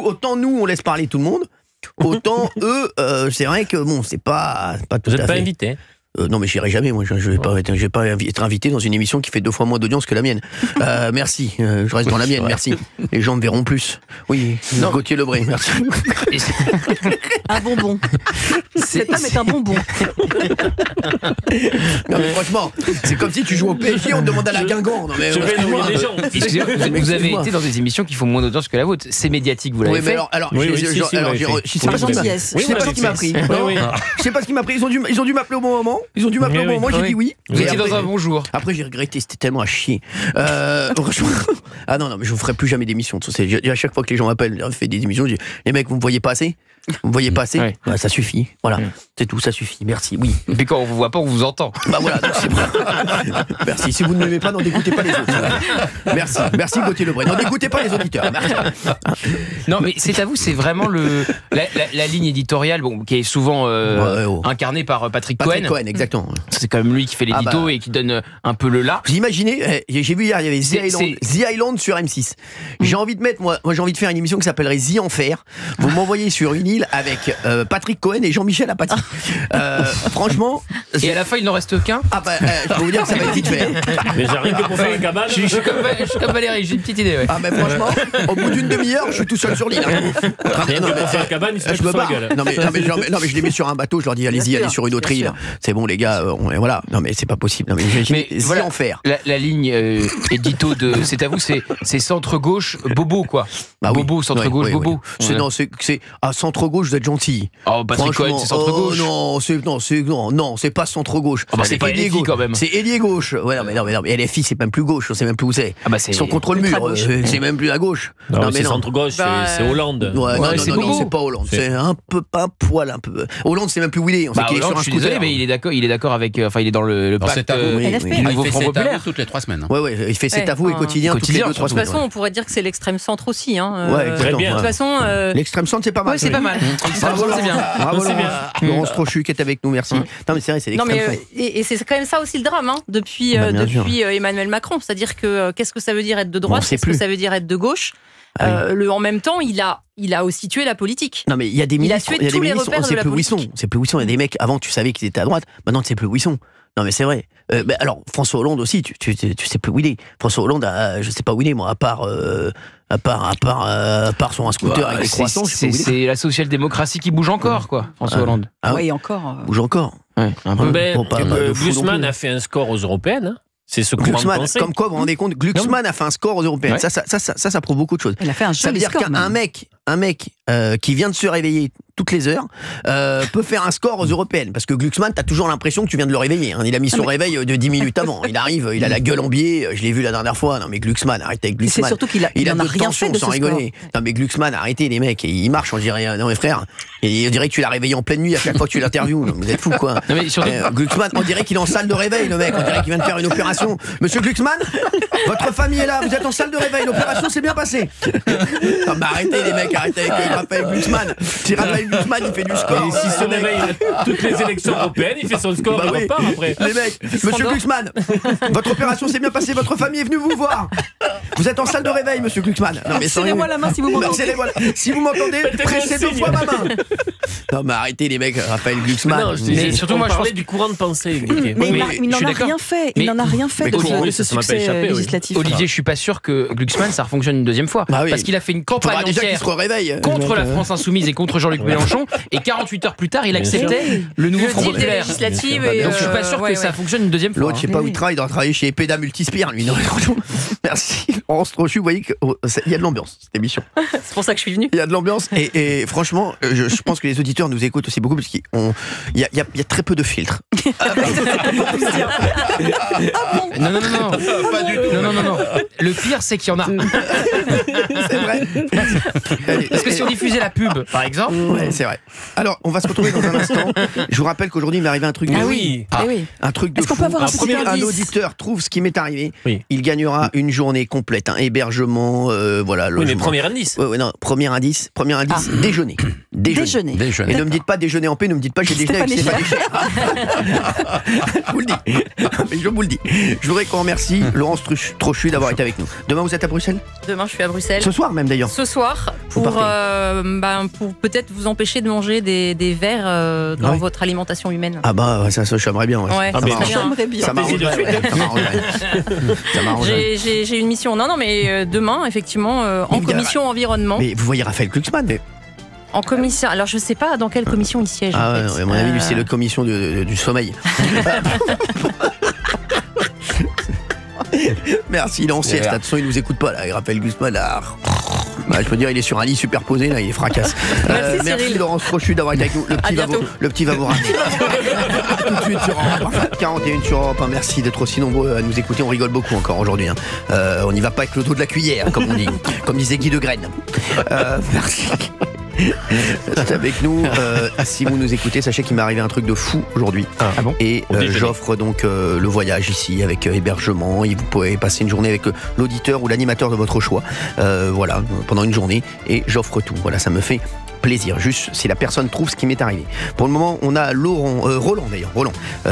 C: Autant nous, on laisse parler tout le monde. Autant eux, c'est vrai que bon, c'est pas tout
G: Vous
C: à
G: n'êtes
C: fait.
G: pas invité.
C: Non, mais j'irai jamais. Moi, je vais pas être invité dans une émission qui fait 2 fois moins d'audience que la mienne. Merci. Je reste dans la mienne. Merci. Les gens me verront plus. Oui. Gauthier Lebray. Merci.
D: Un bonbon. Cet homme est un bonbon.
C: Non, mais franchement, c'est comme si tu joues au PSG, on te demande à la Guingamp. Non, mais
G: Je vais nommer des gens.
E: Vous avez été dans des émissions qui font moins d'audience que la vôtre. C'est médiatique, vous l'avez
C: Oui, mais
E: fait.
C: alors,
G: Oui,
C: je sais pas ce qui m'a pris. Je sais pas ce qui m'a pris. Ils ont dû m'appeler au bon moment. Ils ont dû m'appeler au bon moment. J'ai dit oui.
E: Vous étiez
C: après,
E: dans un bon jour.
C: Après, j'ai regretté. C'était tellement à chier. Franchement. Ah non, mais je ne ferai plus jamais d'émissions. À chaque fois que les gens m'appellent, je fais des émissions. Je dis, les mecs, vous me voyez pas assez? Vous me voyez pas assez?
E: Ouais.
C: Ça suffit. Voilà. C'est tout. Ça suffit. Merci. Oui.
E: Et puis quand on vous voit pas, on vous entend.
C: Bah voilà, donc c'est bon. Merci. Si vous ne m'aimez pas, n'en dégoûtez pas les autres. Merci. Merci Gauthier Lebray. N'en dégoûtez pas les auditeurs. Merci.
E: Non, mais c'est à vous, c'est vraiment la ligne éditoriale, bon, qui est souvent incarnée par Patrick Cohen.
C: Exactement.
E: C'est quand même lui qui fait l'édito et qui donne un peu le là.
C: Vous imaginez, j'ai vu hier, il y avait The Island sur M6. J'ai envie de mettre, moi j'ai envie de faire une émission qui s'appellerait The Enfer. Vous m'envoyez sur une île avec Patrick Cohen et Jean-Michel Apathy. Franchement.
E: Et à la fin, il n'en reste qu'un.
C: Ah bah, je peux vous dire que ça va être vite fait.
G: Mais j'arrive que pour faire une cabane.
E: Je suis comme Valérie, j'ai une petite idée. Ouais.
C: Ah mais franchement, au bout d'une demi-heure, je suis tout seul sur l'île.
G: Rien que pour faire une cabane, il se met
C: Je
G: tout
C: me
G: sur la
C: barre.
G: gueule.
C: Non mais je les mets sur un bateau, je leur dis allez-y, allez sur une autre île. C'est bon les gars, voilà. Non mais c'est pas possible. Non mais
E: voilà,
C: en faire.
E: La ligne édito de C'est à vous, c'est centre-gauche, Bobo quoi.
C: Bah oui.
E: Bobo, centre-gauche, Bobo.
C: C'est centre-gauche, vous êtes gentil.
E: Oh, Patrick Cohen, c'est centre-gauche.
C: Non, c'est pas centre-gauche.
E: Oh, bah, c'est pas LFI quand même.
C: C'est ailier gauche. Ouais, non, mais LFI, c'est même plus gauche, on sait même plus où c'est.
E: Ah bah,
C: Ils sont contre le mur, c'est même plus à gauche.
G: Non, mais centre-gauche, c'est Hollande.
C: Ouais, non, c'est pas Hollande. C'est un poil. Hollande, c'est même plus où il est. On sait qu'il est sur un
E: je suis désolé,
C: scooter.
E: mais il est d'accord avec. Enfin, il est dans le pacte
C: du
E: nouveau Front Populaire.
H: toutes les 3 semaines.
C: Ouais, il fait C'est à vous et quotidien toutes les 2-3
F: De toute
C: semaines.
F: façon, on pourrait dire que c'est l'extrême centre aussi.
C: Ouais,
G: très bien.
F: De toute façon,
C: l'extrême centre, c'est pas mal.
F: ouais, c'est pas mal.
C: Bravo,
F: C'est bien.
C: Bravo, Laurence Trochu qui est avec nous, merci. Non, mais c'est vrai, c'est
F: Non,
C: l'extrême
F: mais
C: centre.
F: et c'est quand même ça aussi le drame, hein, depuis Emmanuel Macron. C'est-à-dire que qu'est-ce que ça veut dire être de droite, qu'est-ce que ça veut dire être de gauche. En même temps, il a aussi tué la politique.
C: Non, mais il y a des ministres,
F: tué tous les repères de la politique.
C: C'est plus où ils sont. Il y a des mecs, avant tu savais qu'ils étaient à droite, maintenant tu sais plus où ils sont. Non, mais c'est vrai. Alors, François Hollande aussi, tu sais plus où il est. François Hollande, je sais pas où il est, moi, à part sur un scooter avec des croissants.
E: C'est la social-démocratie qui bouge encore, quoi, François Hollande.
D: Oui, encore.
C: Bouge encore.
E: Ouais, un peu.
G: Glucksmann a fait un score aux européennes. C'est ce courant de pensée.
C: Comme quoi, vous vous rendez compte, Glucksmann a fait un score aux européennes.
E: Ouais.
C: Ça prouve beaucoup de choses.
D: Il a fait un
C: Ça veut
D: joli
C: dire
D: score.
C: qu'un mec qui vient de se réveiller toutes les heures peut faire un score aux européennes. Parce que Glucksmann, t'as toujours l'impression que tu viens de le réveiller. Hein. Il a mis son réveil de 10 minutes avant. Il arrive, il a la gueule en biais. Je l'ai vu la dernière fois. Non mais Glucksmann, arrêtez avec Glucksmann.
D: C'est surtout qu'il
C: il a
D: n'en a
C: de
D: rien
C: tension
D: fait de
C: sans
D: ce
C: rigoler. Non mais Glucksmann, arrêtez les mecs. Il marche, on dirait. Non mais frère, on dirait que tu l'as réveillé en pleine nuit à chaque fois que tu l'interviews. Vous êtes fous quoi.
E: Non, mais surtout...
C: Glucksmann, on dirait qu'il est en salle de réveil le mec. On dirait qu'il vient de faire une opération. Monsieur Glucksmann, votre famille est là. Vous êtes en salle de réveil. L'opération s'est bien passée. Non mais arrêtez les mecs, arrêtez avec Raphaël Glucksmann. Si Raphaël Glucksmann il fait du score.
G: Et s'il se réveille toutes les élections européennes, il fait son score et repart après.
C: Les mecs, monsieur Glucksmann, votre opération s'est bien passée, votre famille est venue vous voir. Vous êtes en salle de réveil, monsieur Glucksmann. Non mais
D: Serrez-moi la main si vous m'entendez.
C: Si vous m'entendez, pressez 2 fois ma main. Non mais arrêtez les mecs, Raphaël Glucksmann.
G: Non, surtout moi je parlais du courant de pensée.
D: Mais il n'en a rien fait. Il n'en a rien fait de ce succès législatif.
E: Olivier, je suis pas sûr que Glucksmann ça fonctionne une deuxième fois. Parce qu'il a fait une campagne entière contre la France Insoumise et contre Jean-Luc Mélenchon. Et 48 heures plus tard, il acceptait le nouveau Front Populaire.
F: Donc
E: je suis pas sûr que ça fonctionne une deuxième fois.
C: L'autre, je sais pas où il travaille, il doit travailler chez Epeda Multispire, lui. Non, merci. Laurence Trochu, vous voyez qu'il y a de l'ambiance, cette émission.
F: C'est pour ça que je suis venu.
C: Il y a de l'ambiance et franchement, je pense que les auditeurs nous écoutent aussi beaucoup parce qu'il y a très peu de filtres.
E: Non.
H: Pas du tout.
E: Non. Le pire, c'est qu'il y en a.
C: C'est vrai.
E: Parce que si on diffusait la pub, par exemple.
C: Ouais, c'est vrai. Alors, on va se retrouver dans un instant. Je vous rappelle qu'aujourd'hui, il m'est arrivé un truc de
D: Ah oui.
C: un truc de
D: Est-ce qu'on
C: fou.
D: peut avoir un petit
C: Un
D: indice
C: auditeur trouve ce qui m'est arrivé.
G: Oui.
C: Il gagnera une journée complète, un hébergement, voilà.
G: Oui, mais
C: logement.
G: premier indice.
C: Non, premier indice, déjeuner.
D: Déjeuner.
C: Et ne me dites pas déjeuner en paix, ne me dites pas j'ai déjeuné avec Stéphane Echer. Je vous le dis. Mais je vous le dis. Je voudrais qu'on remercie Laurence Trochu d'avoir été avec nous. Demain, vous êtes à Bruxelles ?
F: Demain, je suis à Bruxelles.
C: Ce soir même d'ailleurs.
F: Ce soir, pour peut-être vous empêcher de manger des vers dans votre alimentation humaine.
C: Ah bah ça j'aimerais bien.
F: Ouais,
C: ça
F: ça
C: m'arrangerait.
F: bien.
C: Ça m'arrangerait.
F: J'ai une mission. Non, mais demain, effectivement, en commission environnement.
C: Mais vous voyez Raphaël Glucksmann, mais...
F: En commission. Alors, je sais pas dans quelle commission il siège.
C: Ah
F: en
C: ouais,
F: fait.
C: à mon avis, lui, c'est la commission du sommeil. Merci, il est en sieste. De toute façon, il nous écoute pas, là. Raphaël Glucksmann, là. Bah, je peux dire, il est sur un lit superposé, là, il est fracasse. Merci Laurence Trochu d'avoir été avec nous. Le petit va vous ramener. Tout de suite sur Europe 1. 41 sur Europe 1. Merci d'être aussi nombreux à nous écouter. On rigole beaucoup encore aujourd'hui. On n'y va pas avec le dos de la cuillère, comme on dit. Comme disait Guy de Graine. Merci. Restez avec nous. Si vous nous écoutez, sachez qu'il m'est arrivé un truc de fou aujourd'hui.
E: Ah bon ?
C: Et j'offre donc le voyage ici avec hébergement. Et vous pouvez passer une journée avec l'auditeur ou l'animateur de votre choix. Voilà, pendant une journée. Et j'offre tout. Voilà, ça me fait plaisir. Juste si la personne trouve ce qui m'est arrivé. Pour le moment, on a Roland d'ailleurs,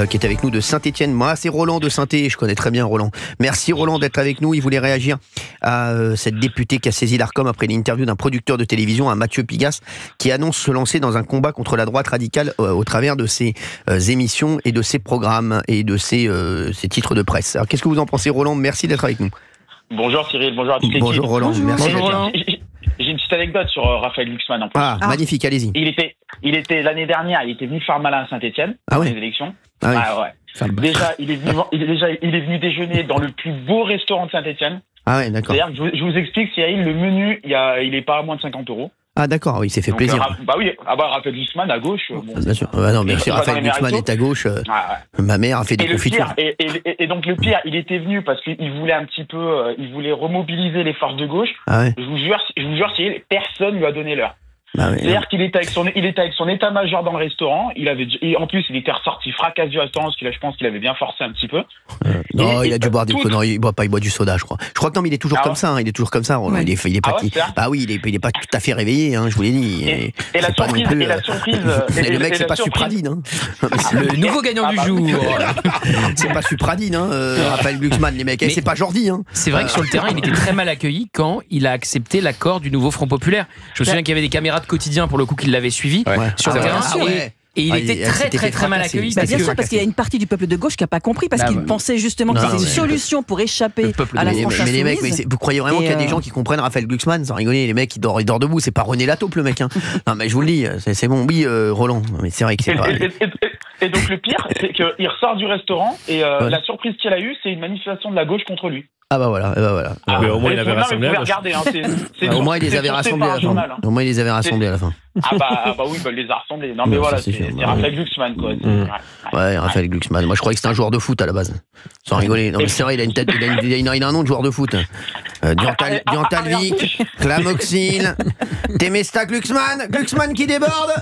C: qui est avec nous de Saint-Étienne. Moi, c'est Roland de Saint-Étienne. Je connais très bien Roland. Merci Roland d'être avec nous. Il voulait réagir à cette députée qui a saisi l'Arcom après l'interview d'un producteur de télévision, à Mathieu Pigasse, qui annonce se lancer dans un combat contre la droite radicale au travers de ses émissions et de ses programmes et de ses titres de presse. Alors, qu'est-ce que vous en pensez, Roland ? Merci d'être avec nous.
I: Bonjour Cyril, bonjour à toute l'équipe.
C: Bonjour Roland, merci.
E: Bonjour Roland.
I: J'ai une petite anecdote sur Raphaël Glucksmann en plus.
C: Magnifique, allez-y.
I: Il était l'année dernière, il était venu faire malin à Saint-Étienne
C: Ah
I: pour
C: ouais.
I: les élections.
C: Ah oui.
I: Ouais. Déjà, il est venu déjeuner dans le plus beau restaurant de Saint-Étienne.
C: Ah ouais, d'accord.
I: C'est-à-dire que je vous explique, Cyril, le menu, il est pas à moins de 50 €.
C: Ah d'accord, oui, il s'est fait
I: Donc,
C: plaisir.
I: Raphaël Glucksmann à gauche. Bon,
C: Bien sûr. Non, mais si Raphaël Glucksmann est à gauche, ma mère a fait des confitures.
I: Et donc le pire, il était venu parce qu'il voulait un petit peu, il voulait remobiliser les forces de gauche.
C: Ah ouais.
I: Je vous jure, Cyril, personne lui a donné l'heure.
C: Bah oui,
I: C'est-à-dire qu'il était avec son état-major dans le restaurant. En plus, il était ressorti fracasse du restaurant parce je pense qu'il avait bien forcé un petit peu.
C: Non, il a dû boire des conneries. Il boit pas, il boit du soda, je crois. Je crois que non, mais il est toujours comme ça. Il est toujours comme ça. Roland.
D: Ouais.
C: Il est pas. Bah oui, il est pas tout à fait réveillé. Je vous l'ai dit.
I: Et la surprise.
C: Le mec, c'est pas Supradine.
E: Le nouveau gagnant du jour.
C: C'est pas Supradine, Raphaël Glucksmann, les mecs. C'est pas Jordi.
E: C'est vrai que sur le terrain, il était très mal accueilli quand il a accepté l'accord du nouveau Front Populaire. Je me souviens qu'il y avait des caméras de quotidien pour le coup qui l'avaient suivi sur le terrain. Et il était très mal accueilli.
D: Bien sûr, parce qu'il y a une partie du peuple de gauche qui n'a pas compris, parce qu'il pensait justement que c'était une solution pour échapper à la franchise soumise.
C: Mais les mecs, vous croyez vraiment qu'il y a des gens qui comprennent Raphaël Glucksmann sans rigoler? Les mecs, il dort debout. C'est pas René Lataupe, le mec. Non, mais je vous le dis, c'est bon. Oui, Roland. Mais c'est vrai que c'est pas.
I: Et donc le pire, c'est qu'il ressort du restaurant et la surprise qu'il a eue, c'est une manifestation de la gauche contre lui.
C: Ah bah voilà.
G: Mais au moins il avait rassemblé.
C: Au moins il les avait rassemblés à la fin. Au moins il les avait rassemblés à la fin.
I: Ah bah oui, il les a rassemblés. Non mais voilà, c'est Raphaël Glucksmann quoi.
C: Ouais, Raphaël Glucksmann. Moi je croyais que c'était un joueur de foot à la base. Sans rigoler. Non mais c'est vrai, il a une tête, il a un nom de joueur de foot. Diantalvic, Clamoxyl, Temesta Glucksmann qui déborde.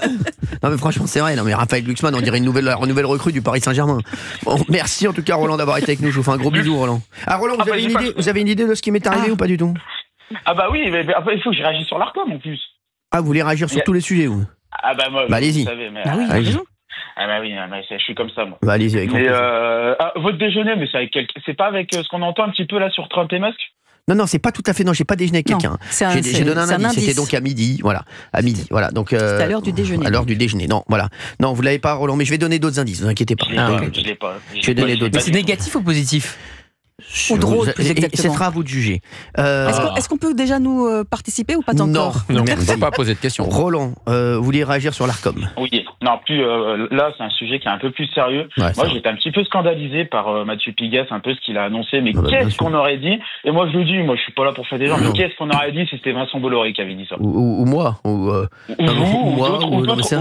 C: Non mais franchement c'est vrai. Non mais Raphaël Glucksmann, on dirait une nouvelle recrue du Paris Saint-Germain. Bon, merci en tout cas Roland d'avoir été avec nous. Je vous fais un gros bisou Roland. Ah Roland, vous avez une idée de ce qui m'est arrivé ou pas du tout?
I: Ah bah oui, mais après il faut que je réagisse sur l'Arcom en plus.
C: Ah, vous voulez réagir sur tous les sujets, vous?
I: Ah bah moi,
C: allez-y.
I: Vous savez, mais,
D: oui, raison.
I: Ah bah oui, je suis comme ça moi.
C: Bah allez-y avec
I: mais votre déjeuner, mais c'est pas avec ce qu'on entend un petit peu là sur Trump et Musk?
C: Non, c'est pas tout à fait. Non, j'ai pas déjeuné avec quelqu'un. J'ai donné un indice. C'était donc à midi. Voilà, à midi. Voilà. Donc.
D: C'était à l'heure du déjeuner.
C: À l'heure du déjeuner. Non, voilà. Non, vous l'avez pas, Roland. Mais je vais donner d'autres indices. Ne vous inquiétez pas.
I: Je l'ai pas.
C: Je vais donner d'autres.
E: Mais c'est négatif ou positif?
D: Ou drôle, plus exactement.
C: Ce sera à vous de juger.
D: Est-ce qu'on peut déjà nous participer ou pas encore?
H: Non, on ne peut pas poser de questions.
C: Roland, vous voulez réagir sur l'Arcom?
I: Oui. Non, là, c'est un sujet qui est un peu plus sérieux.
C: Ouais,
I: moi, j'étais un petit peu scandalisé par Mathieu Pigasse, un peu ce qu'il a annoncé. Mais qu'est-ce qu'on aurait dit? Et moi, je le dis, moi, je suis pas là pour faire des gens. Mais qu'est-ce qu'on aurait dit si c'était Vincent Bolloré qui avait dit ça?
C: Ou moi. Ou d'autres.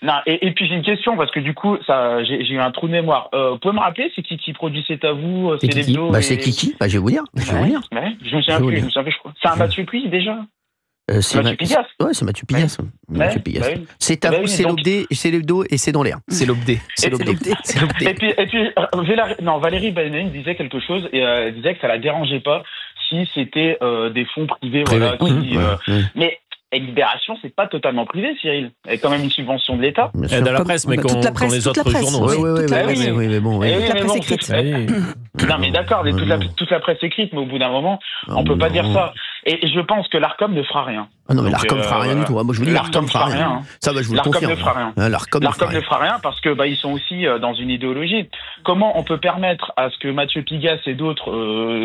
I: Non, et puis j'ai une question, parce que du coup, j'ai eu un trou de mémoire. Vous pouvez me rappeler, c'est qui produit C'est à vous?
C: C'est Kiki. C'est Kiki. Je vais vous dire.
I: Je me souviens plus, je crois. C'est un Mathieu Puy, déjà?
C: C'est
I: Mathieu Pigasse.
C: Ouais, c'est Mathieu Pigasse. C'est à vous, c'est l'obdé, c'est l'hebdo et c'est dans l'air.
E: C'est l'obdé.
C: C'est l'obdé.
I: Et puis Valérie Balinaine disait quelque chose, et elle disait que ça la dérangeait pas si c'était des fonds privés. Voilà, mais Libération, c'est pas totalement privé, Cyril. Il y a quand même une subvention de l'État.
G: Dans la presse, mais comme les autres journaux.
C: Oui, mais bon.
D: Toute la presse écrite.
I: Non, mais d'accord, toute la presse écrite, mais au bout d'un moment, on peut pas dire ça. Et je pense que l'Arcom ne fera rien.
C: Ah non, mais l'Arcom fera rien du tout. Moi, je vous dis, l'Arcom fera rien. Ça, je vous le confirme.
I: L'Arcom ne fera rien parce que ils sont aussi dans une idéologie. Comment on peut permettre à ce que Mathieu Pigasse et d'autres,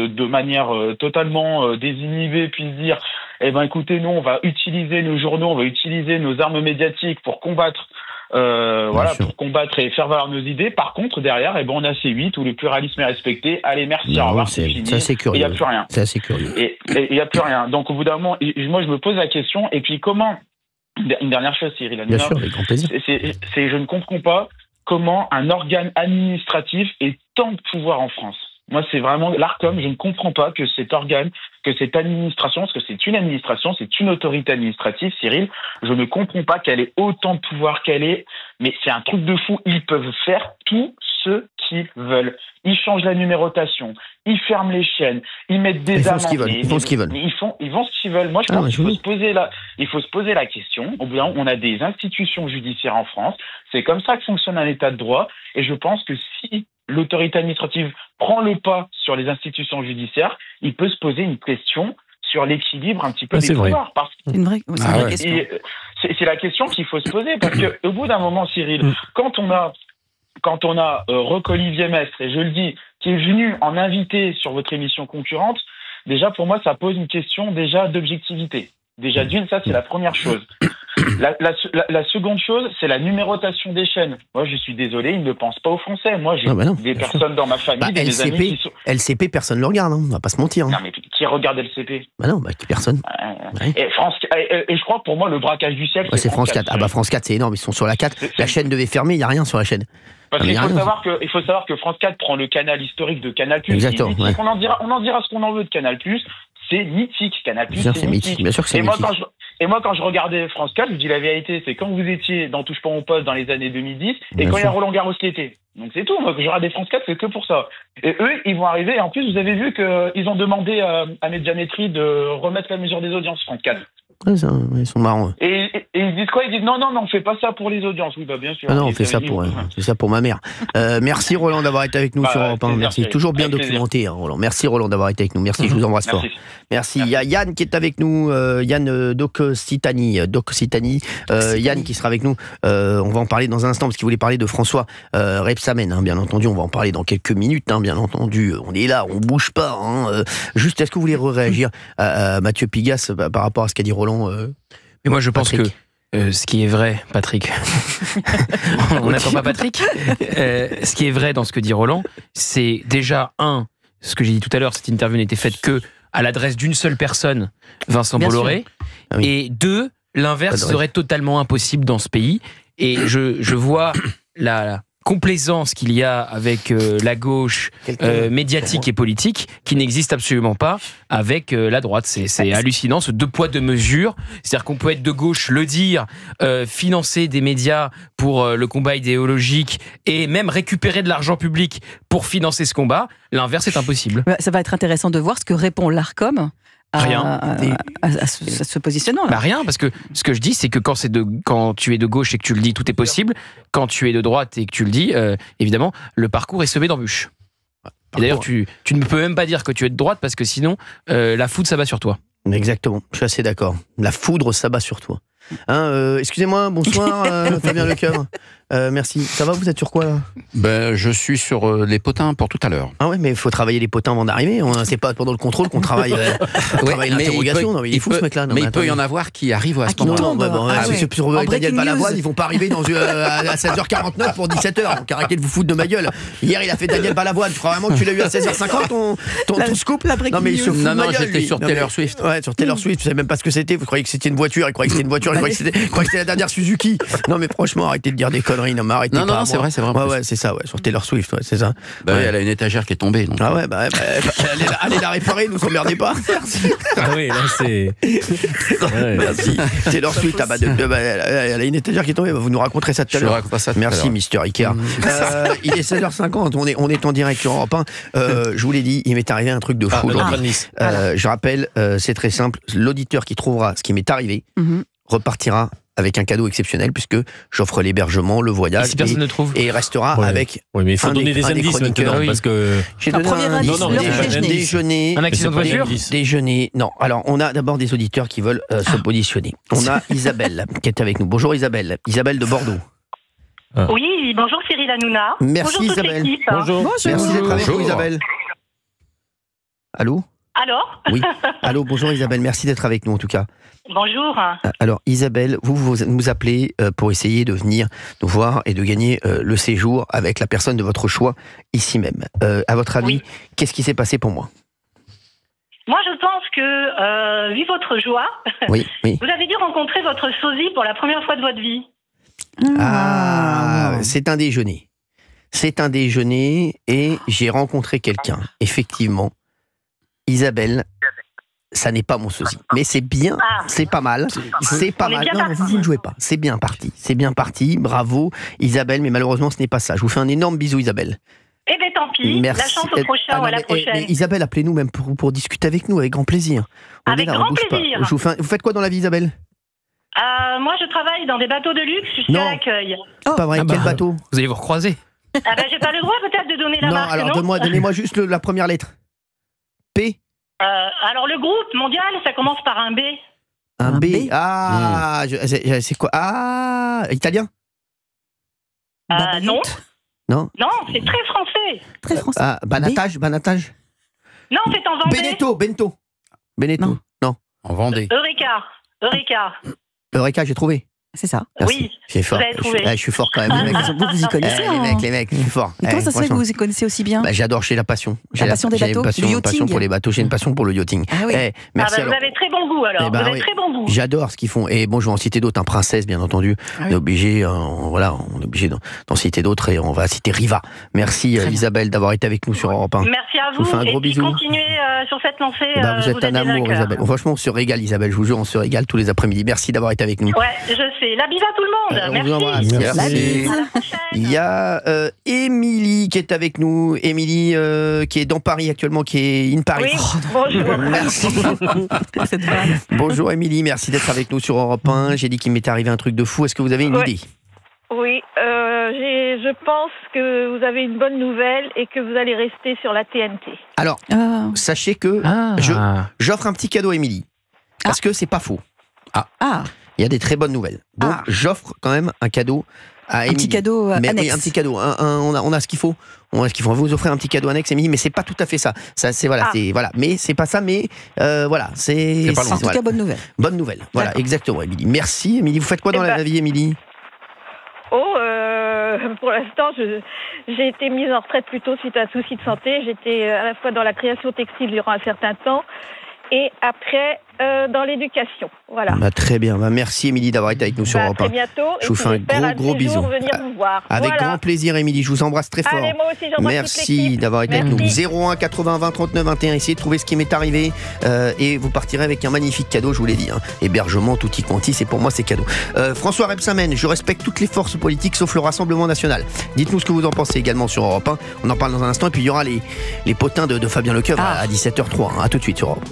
I: de manière totalement désinhibée, puissent dire, écoutez, nous, on va utiliser nos journaux, on va utiliser nos armes médiatiques pour combattre. Pour combattre et faire valoir nos idées. Par contre, derrière, on a C8 où le pluralisme est respecté. Allez, merci, au revoir, c'est fini.
C: C'est assez curieux.
I: Il n'y a plus rien.
C: C'est assez curieux.
I: Et il n'y a plus rien. Donc, au bout d'un moment, moi, je me pose la question. Et puis, comment... Une dernière chose, Cyril Hanouna.
C: Bien sûr, avec grand plaisir.
I: Je ne comprends pas comment un organe administratif ait tant de pouvoir en France. Moi, c'est vraiment l'Arcom. Je ne comprends pas que cet organe, que cette administration, parce que c'est une administration, c'est une autorité administrative, Cyril. Je ne comprends pas qu'elle ait autant de pouvoir qu'elle ait. Mais c'est un truc de fou. Ils peuvent faire tout ce qu'ils veulent. Ils changent la numérotation. Ils ferment les chaînes. Ils mettent des amendes.
C: Ils font ce qu'ils veulent.
I: Ils vont ce qu'ils veulent. Moi, je pense qu'il faut se poser la question. Au bout d'un moment, on a des institutions judiciaires en France. C'est comme ça que fonctionne un état de droit. Et je pense que si l'autorité administrative prend le pas sur les institutions judiciaires, il peut se poser une question sur l'équilibre un petit peu des pouvoirs.
D: C'est une vraie question.
I: C'est la question qu'il faut se poser, parce que au bout d'un moment, Cyril, quand on a Roch-Olivier Mestre, et je le dis, qui est venu en invité sur votre émission concurrente, déjà pour moi ça pose une question déjà d'objectivité. Déjà d'une, ça c'est la première chose. La seconde chose, c'est la numérotation des chaînes. Moi, je suis désolé, ils ne pensent pas aux Français. Moi, j'ai des personnes dans ma famille, des amis qui sont...
C: LCP, personne ne le regarde, on va pas se mentir.
I: Non, mais qui regarde LCP?
C: Personne.
I: Et je crois que pour moi, le braquage du siècle,
C: c'est France 4. France 4, c'est énorme, ils sont sur la 4. La chaîne devait fermer, il n'y a rien sur la chaîne.
I: Parce qu'il faut savoir que France 4 prend le canal historique de Canal+.
C: Exactement.
I: On en dira ce qu'on en veut de Canal+. C'est mythique, Canal+.
C: C'est mythique. Bien sûr que c'est mythique.
I: Et moi, quand je regardais France 4, je vous dis la vérité, c'est quand vous étiez dans Touche pas mon poste dans les années 2010 et quand il y a Roland Garros l'été. Donc c'est tout. Moi, quand je regardais France 4, c'est que pour ça. Et eux, ils vont arriver. Et en plus, vous avez vu qu'ils ont demandé à Médiamétrie de remettre la mesure des audiences, France 4.
C: Ils sont marrants.
I: Et ils disent quoi? Ils disent non, on fait pas ça pour les audiences. Oui, bien sûr.
C: Non, on fait ça pour ma mère. Merci Roland d'avoir été avec nous sur Europe 1. Merci. Toujours bien documenté, Roland. Merci Roland d'avoir été avec nous. Merci, je vous embrasse fort. Merci. Il y a Yann qui est avec nous. Yann D'Occitanie. Yann qui sera avec nous. On va en parler dans un instant parce qu'il voulait parler de François Rebsamen. Bien entendu, on va en parler dans quelques minutes. Bien entendu, on est là, on bouge pas. Juste, est-ce que vous voulez réagir à Mathieu Pigasse par rapport à ce qu'a dit Roland?
E: Mais moi, je pense que ce qui est vrai, Patrick, on n'attend pas Patrick. Ce qui est vrai dans ce que dit Roland, c'est déjà ce que j'ai dit tout à l'heure, cette interview n'était faite que à l'adresse d'une seule personne, Vincent Bolloré, et 2, l'inverse serait totalement impossible dans ce pays. Et je vois la complaisance qu'il y a avec la gauche médiatique et politique qui n'existe absolument pas avec la droite. C'est hallucinant, ce deux poids deux mesures. C'est-à-dire qu'on peut être de gauche, le dire, financer des médias pour le combat idéologique et même récupérer de l'argent public pour financer ce combat. L'inverse est impossible.
D: Ça va être intéressant de voir ce que répond l'Arcom
E: à
D: ce positionnement.
E: Rien, parce que ce que je dis, c'est que quand tu es de gauche et que tu le dis, tout est possible. Quand tu es de droite et que tu le dis, évidemment, le parcours est semé d'embûches. Et d'ailleurs, tu ne peux même pas dire que tu es de droite, parce que sinon, la foudre s'abat sur toi.
C: Exactement, je suis assez d'accord. La foudre s'abat sur toi. Excusez-moi, bonsoir Fabien Lecoeuvre. merci. Ça va, vous êtes sur quoi là?
H: Je suis sur les potins pour tout à l'heure.
C: Ah ouais, mais il faut travailler les potins avant d'arriver. C'est pas pendant le contrôle qu'on travaille, l'interrogation. Non, mais il est fou ce mec-là.
H: Mais il peut y en avoir qui arrivent à ce moment-là.
C: Sur Daniel Balavoine, ils vont pas arriver à 16h49 pour 17h. Donc arrêtez de vous foutre de ma gueule. Hier, il a fait Daniel Balavoine. Tu crois vraiment que tu l'as eu à 16h50 ton scoop?
H: Non, mais il se fout de ma gueule. J'étais sur Taylor Swift.
C: Ouais, sur Taylor Swift. Tu savais même pas ce que c'était. Vous croyez que c'était une voiture. Il croyait que c'était une voiture. Il croyait que c'était la dernière Suzuki. Non, mais franchement, arrêtez de dire des conneries. Non, mais arrêtez.
H: Non, c'est vrai.
C: Ouais, c'est ça, sur Taylor Swift, c'est ça.
H: Elle a une étagère qui est tombée. Donc.
C: Ah ouais, allez la réparer, nous emmerdez pas.
G: Ah oui, là c'est.
C: Merci. Taylor Swift, elle a une étagère qui est tombée. Vous nous raconterez ça tout à l'heure. Merci, Mister Iker. Il est 16h50, on est en direct sur Europe 1. Je vous l'ai dit, il m'est arrivé un truc de fou aujourd'hui. Je rappelle, c'est très simple. L'auditeur qui trouvera ce qui m'est arrivé repartira avec un cadeau exceptionnel, puisque j'offre l'hébergement, le voyage,
E: si personne ne trouve.
C: Et restera avec.
G: Oui, mais il faut donner des indices maintenant, parce que.
C: J'ai donné un déjeuner.
E: Un accident de voiture.
C: Déjeuner. Non. Alors, on a d'abord des auditeurs qui veulent se positionner. On a Isabelle qui est avec nous. Bonjour Isabelle. Isabelle de Bordeaux.
J: Oui, bonjour Cyril Hanouna.
C: Merci
J: bonjour
C: Isabelle.
G: Bonjour.
C: Merci d'être avec nous Isabelle. Allô?
J: Alors?
C: Oui. Allô, bonjour Isabelle. Merci d'être avec nous en tout cas.
J: Bonjour.
C: Alors Isabelle, vous nous appelez pour essayer de venir nous voir et de gagner le séjour avec la personne de votre choix ici même. À votre avis, qu'est-ce qui s'est passé pour moi?
J: Moi, je pense que, vu votre joie,
C: oui.
J: vous avez dû rencontrer votre sosie pour la première fois de votre vie.
C: C'est un déjeuner. C'est un déjeuner et j'ai rencontré quelqu'un. Effectivement, Isabelle, ça n'est pas mon sosie. Mais c'est bien, c'est pas mal. C'est pas mal. Non, vous ne jouez pas. C'est bien parti. Bravo Isabelle, mais malheureusement, ce n'est pas ça. Je vous fais un énorme bisou Isabelle.
J: Eh bien, tant pis.
C: Merci.
J: La chance au prochain ou à la prochaine.
C: Mais Isabelle, appelez-nous même pour discuter avec nous, avec grand plaisir.
J: Avec grand plaisir.
C: Vous faites quoi dans la vie, Isabelle?
J: Moi, je travaille dans des bateaux de luxe, je suis à l'accueil.
C: C'est pas vrai, quel bateau?
E: Vous allez vous recroiser.
J: J'ai pas le droit peut-être de donner la marque,
C: alors donnez-moi juste la première lettre. P.
J: Alors le groupe mondial, ça commence par un B.
C: Un B. C'est quoi? Italien?
J: Non.
C: Non,
J: c'est très français.
D: Très français.
C: Banatage?
J: Non, c'est en Vendée.
C: Bennetto. Non.
H: En Vendée.
C: Eureka, j'ai trouvé.
D: C'est ça.
C: Merci.
J: Oui,
C: j'ai fort.
J: vous avez trouvé.
C: Je suis fort quand même. Les mecs.
D: Vous y connaissez.
C: Les mecs, je suis fort.
D: Et comment ça se fait que vous y connaissez aussi bien?
C: J'adore, j'ai la passion.
D: La passion des bateaux,
C: j'ai une passion pour les bateaux, j'ai une passion pour le yachting.
D: Ah oui.
C: Merci.
J: Vous avez très bon goût alors. Vous avez très bon goût.
C: J'adore ce qu'ils font. Et bon, je vais en citer d'autres. Princesse, bien entendu. On est obligé, on est obligé d'en citer d'autres et on va citer Riva. Merci Isabelle d'avoir été avec nous sur Europe 1.
J: Merci à vous.
C: Je vous fais un gros bisou.
J: Continuez sur cette lancée.
C: Vous êtes un amour, Isabelle. Franchement, on se régale, Isabelle. Je vous jure, on se régale tous les après-midi. Merci d'avoir été avec nous.
J: Ouais, je sais. La bise à tout le monde. Merci.
C: Il y a Émilie qui est avec nous. Émilie qui est dans Paris actuellement, qui est in Paris.
J: Oui, bonjour.
C: Merci. Bonjour Émilie, merci d'être avec nous sur Europe 1. J'ai dit qu'il m'était arrivé un truc de fou. Est-ce que vous avez une idée?
K: Oui, je pense que vous avez une bonne nouvelle et que vous allez rester sur la TNT.
C: Alors, sachez que j'offre un petit cadeau à Émilie. Parce que c'est pas faux. Il y a des très bonnes nouvelles. Donc, j'offre quand même un cadeau à Émilie.
D: Un petit cadeau annexe.
C: Oui, un petit cadeau. On a ce qu'il faut. On va vous offrir un petit cadeau annexe, Émilie, mais c'est pas tout à fait ça. Mais c'est pas ça, mais voilà. C'est
D: pas long. En tout cas, bonne nouvelle.
C: Bonne nouvelle. Voilà, exactement, Émilie. Merci, Émilie. Vous faites quoi dans la vie, Émilie?
K: Pour l'instant, j'ai été mise en retraite plutôt suite à un souci de santé. J'étais à la fois dans la création textile durant un certain temps et après dans l'éducation. Voilà.
C: Très bien. Merci Émilie d'avoir été avec nous sur Europe 1.
K: À très bientôt.
C: Je vous fais un gros bisou.
K: Venir vous voir.
C: Avec grand plaisir, Émilie. Je vous embrasse très fort.
K: Allez, moi aussi, j'embrasse
C: Merci d'avoir été avec nous. 01 80 20 39 21. Essayez de trouver ce qui m'est arrivé et vous partirez avec un magnifique cadeau. Je vous l'ai dit. Hébergement, tutti quanti. C'est pour moi, c'est cadeau. François Rebsamen, je respecte toutes les forces politiques sauf le Rassemblement national. Dites-nous ce que vous en pensez également sur Europe 1. On en parle dans un instant. Et puis il y aura les potins de Fabien Lecoeuvre à 17h03. À tout de suite sur Europe.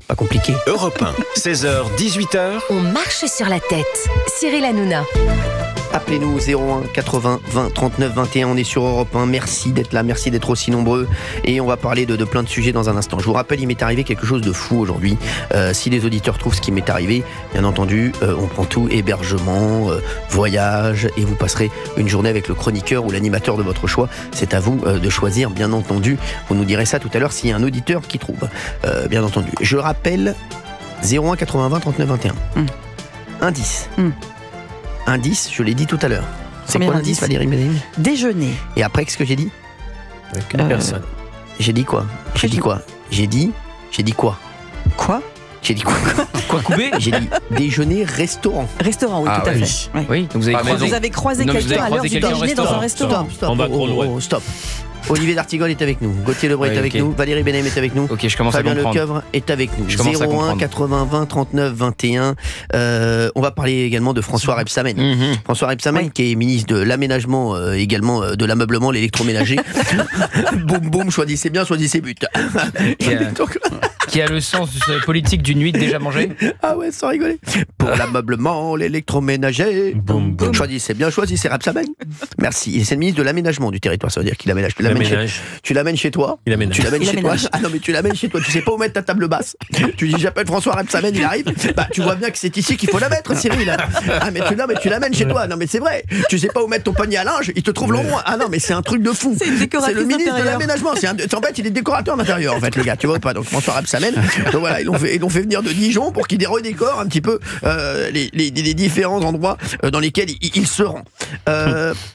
C: Pas compliqué.
A: Europe 1, 16h, 18h.
B: On marche sur la tête. Cyril Hanouna.
C: Appelez-nous 01 80 20 39 21. On est sur Europe 1. Merci d'être là, merci d'être aussi nombreux. Et on va parler de plein de sujets dans un instant. Je vous rappelle, il m'est arrivé quelque chose de fou aujourd'hui. Si les auditeurs trouvent ce qui m'est arrivé, bien entendu, on prend tout, hébergement, voyage, et vous passerez une journée avec le chroniqueur ou l'animateur de votre choix. C'est à vous de choisir, bien entendu. Vous nous direz ça tout à l'heure s'il y a un auditeur qui trouve, bien entendu. Je rappelle 01 80 20 39 21. Indice. Indice, je l'ai dit tout à l'heure. C'est quoi l'indice, Valérie Bénédine ?
D: Déjeuner.
C: Et après, qu'est-ce que j'ai dit ?
G: Avec une personne.
C: J'ai dit quoi ? J'ai dit quoi ? J'ai dit quoi ?
D: Quoi ?
C: J'ai dit quoi ?
E: Quoi couper ?
C: J'ai dit déjeuner, restaurant.
D: Restaurant, oui, tout à fait.
E: Oui, donc
D: vous avez croisé quelqu'un à l'heure du déjeuner dans un restaurant.
C: Stop. Olivier d'Artigol est avec nous, Gauthier Lebray est avec nous, Valérie Benem est avec nous,
E: je commence
C: Fabien
E: à comprendre.
C: Lecoeuvre est avec nous. 01 80 20 39 21. On va parler également de François Rebsamen. François Rebsamen qui est ministre de l'aménagement, également de l'ameublement, l'électroménager. Boum boum, choisissez bien, choisissez but.
E: Qui a le sens politique d'une nuit déjà mangée.
C: Ah ouais, sans rigoler. Pour l'ameublement, l'électroménager. Boum boum. Choisissez bien, choisissez Rebsamen. Merci. Et c'est le ministre de l'aménagement du territoire, ça veut dire qu'il aménage. Tu l'amènes chez toi.
G: Il aménage.
C: Tu l'amènes chez toi. Ah non, mais tu l'amènes chez toi. Tu sais pas où mettre ta table basse. Tu dis j'appelle François Rebsamen, il arrive. Bah tu vois bien que c'est ici qu'il faut la mettre, Cyril. Ah mais tu l'amènes chez toi. Non mais c'est vrai. Tu sais pas où mettre ton panier à linge, il te trouve l'endroit. Ah non mais c'est un truc de fou. C'est le ministre de l'aménagement. En fait il est décorateur d'intérieur en fait le gars. Tu vois pas. Donc François Rebsamen. Donc voilà ils l'ont fait venir de Dijon pour qu'il redécore un petit peu les différents endroits dans lesquels il se rend.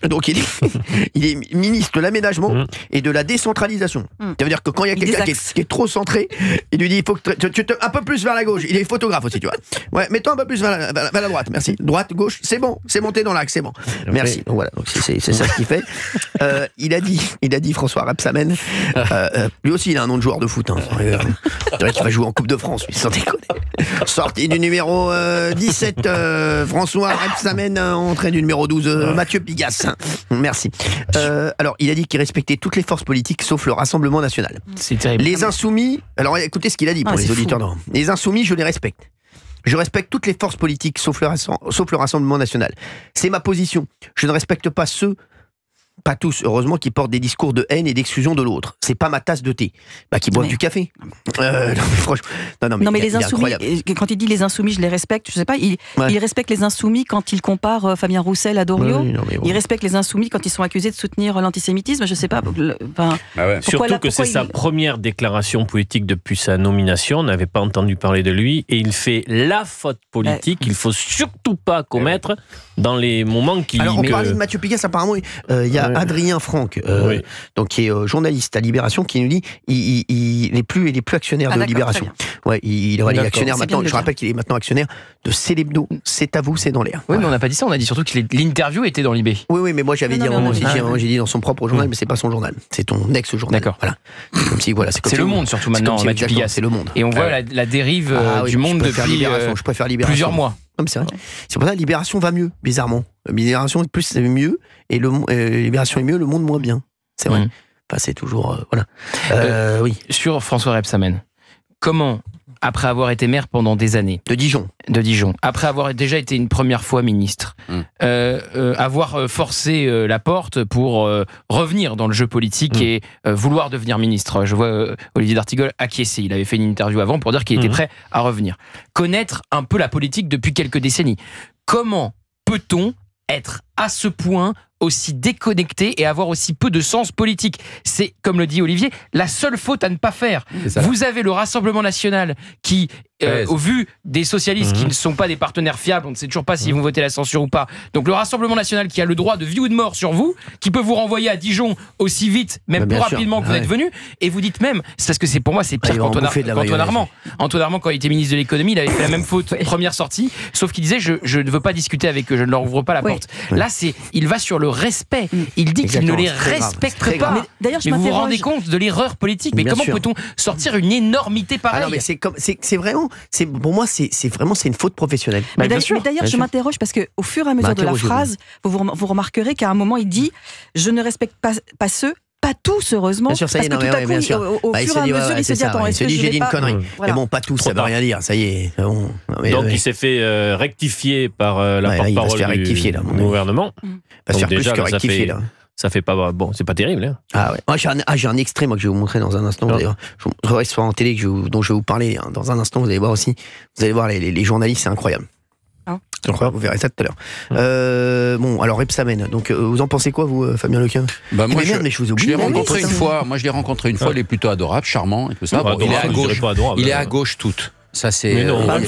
C: Donc il est ministre de l'aménagement et de la décentralisation. Ça veut dire que quand il y a quelqu'un qui est trop centré, il lui dit il faut que tu te un peu plus vers la gauche. Il est photographe aussi, tu vois. Ouais, mets-toi un peu plus vers la droite. Merci. Droite, gauche, c'est bon, c'est monté dans l'axe, c'est bon. Merci. Donc voilà, donc c'est ça ce qu'il fait. Il a dit François Rebsamen. Lui aussi, il a un nom de joueur de foot. C'est vrai qu'il va jouer en Coupe de France, lui, sans déconner. Sortie du numéro 17, François Rebsamen, entrée du numéro 12, Mathieu Pigasse. Merci. Alors, il a dit qu'il respectait toutes les forces politiques sauf le Rassemblement national.
E: C'est terrible.
C: Les insoumis, alors écoutez ce qu'il a dit pour les auditeurs. Les insoumis, je les respecte. Je respecte toutes les forces politiques sauf le Rassemblement national. C'est ma position. Je ne respecte pas ceux, pas tous, heureusement, qui portent des discours de haine et d'exclusion de l'autre. C'est pas ma tasse de thé. Qui boivent du café. Franchement.
D: Non, mais les insoumis, quand il dit les insoumis, je les respecte, je sais pas, il respecte les insoumis quand il compare Fabien Roussel à Doriot. Il respecte les insoumis quand ils sont accusés de soutenir l'antisémitisme, je sais pas.
G: Surtout que c'est sa première déclaration politique depuis sa nomination, on n'avait pas entendu parler de lui, et il fait la faute politique qu'il faut surtout pas commettre dans les moments qui...
C: Alors on parlait de Mathieu Pigasse, apparemment, il y a Adrien Franck, donc qui est journaliste à Libération, qui nous dit il n'est plus actionnaire de Libération. Ouais, il est actionnaire maintenant. Je rappelle qu'il est maintenant actionnaire de Célébdo. C'est à vous, c'est dans l'air.
E: Oui, mais on n'a pas dit ça. On a dit surtout que l'interview était dans Libé.
C: Oui, mais moi j'avais dit j'ai dit dans son propre journal, mais c'est pas son journal. C'est ton ex-journal.
E: D'accord.
C: Voilà. C'est
E: Le Monde surtout maintenant.
C: Mathieu Pigasse, c'est Le Monde.
E: Et on voit la dérive du Monde depuis
C: je préfère Libération.
E: Plusieurs mois.
C: C'est vrai. C'est pour ça que Libération va mieux, bizarrement. Libération plus c'est mieux et Libération est mieux, Le Monde moins bien. C'est vrai. Enfin, c'est toujours voilà. Oui.
E: Sur François Rebsamen, comment, après avoir été maire pendant des années
C: de Dijon,
E: après avoir déjà été une première fois ministre, avoir forcé la porte pour revenir dans le jeu politique et vouloir devenir ministre. Je vois Olivier d'Artigol acquiescer. Il avait fait une interview avant pour dire qu'il était prêt à revenir. Connaître un peu la politique depuis quelques décennies. Comment peut-on être à ce point aussi déconnecté et avoir aussi peu de sens politique? C'est, comme le dit Olivier, la seule faute à ne pas faire. Vous avez le Rassemblement national qui, au vu des socialistes qui ne sont pas des partenaires fiables, on ne sait toujours pas s'ils vont voter la censure ou pas, donc le Rassemblement national qui a le droit de vie ou de mort sur vous, qui peut vous renvoyer à Dijon aussi vite, même plus rapidement que vous êtes venu, et vous dites même, c'est parce que pour moi c'est pire qu'Antoine Armand. Antoine Armand, quand il était ministre de l'économie, il avait fait la même faute première sortie, sauf qu'il disait je ne veux pas discuter avec eux, je ne leur ouvre pas la porte. Là il va sur le respect. Il dit qu'il ne les respecte pas. Mais d'ailleurs, vous vous rendez compte de l'erreur politique? Mais comment peut-on sortir une énormité pareille?
C: Mais c'est vraiment, pour moi, c'est une faute professionnelle.
D: Mais d'ailleurs, je m'interroge parce que au fur et à mesure de la phrase, vous remarquerez qu'à un moment, il dit: je ne respecte pas ceux Pas tous, heureusement.
C: Bien sûr, ça y est,
D: parce que tout à coup,
C: bien sûr.
D: au fur et à mesure, il se dit, attends, est-ce que
C: j'ai dit une connerie.
D: Voilà.
C: Mais bon, pas tous, ça veut rien dire, ça y est. Bon,
G: donc il s'est fait rectifier par la porte-parole du gouvernement.
C: Il va se faire plus que rectifier, là.
G: Ça fait pas bon, c'est pas terrible. Hein.
C: Ah ouais. J'ai un extrait moi que je vais vous montrer dans un instant. D'ailleurs, je reste sur en télé dont je vais vous parler dans un instant. Vous allez voir aussi. Vous allez voir les journalistes, c'est incroyable. Vous verrez ça tout à l'heure. Bon, alors Rebsamen. Donc, vous en pensez quoi, vous, Fabien Lequin?
H: Moi,
C: mais je vous ai oublié.
H: Je l'ai rencontré une fois. Moi, je l'ai rencontré une fois. Il est plutôt adorable, charmant et tout ça. Il est à gauche. Il est à gauche toute. Ça, c'est.
G: Mais non,
D: pas